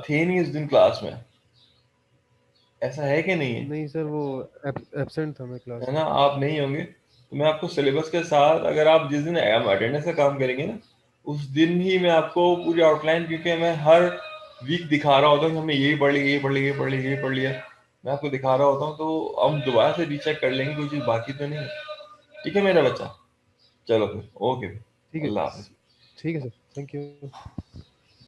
थे नहीं उस दिन क्लास में, ऐसा है कि नहीं है? नहीं सर, वो एब्सेंट था मैं क्लास है में। ना, आप नहीं होंगे। तो मैं आपको सिलेबस के साथ, अगर आप जिस दिन अटेंडेंस का काम करेंगे ना, उस दिन ही मैं आपको पूरी आउटलाइन, क्योंकि मैं हर वीक दिखा रहा होता हूँ कि हमने यही पढ़ लिया, यही पढ़ लिया, यही पढ़ लिया, यही पढ़ लिया, मैं आपको दिखा रहा होता हूँ। तो हम दोबारा से रीचेक कर लेंगे, कोई चीज़ बाकी तो नहीं है। ठीक है मेरा बच्चा, चलो फिर, ओके, ठीक है, अल्लाह हाफिज़। ठीक है सर, थैंक यू।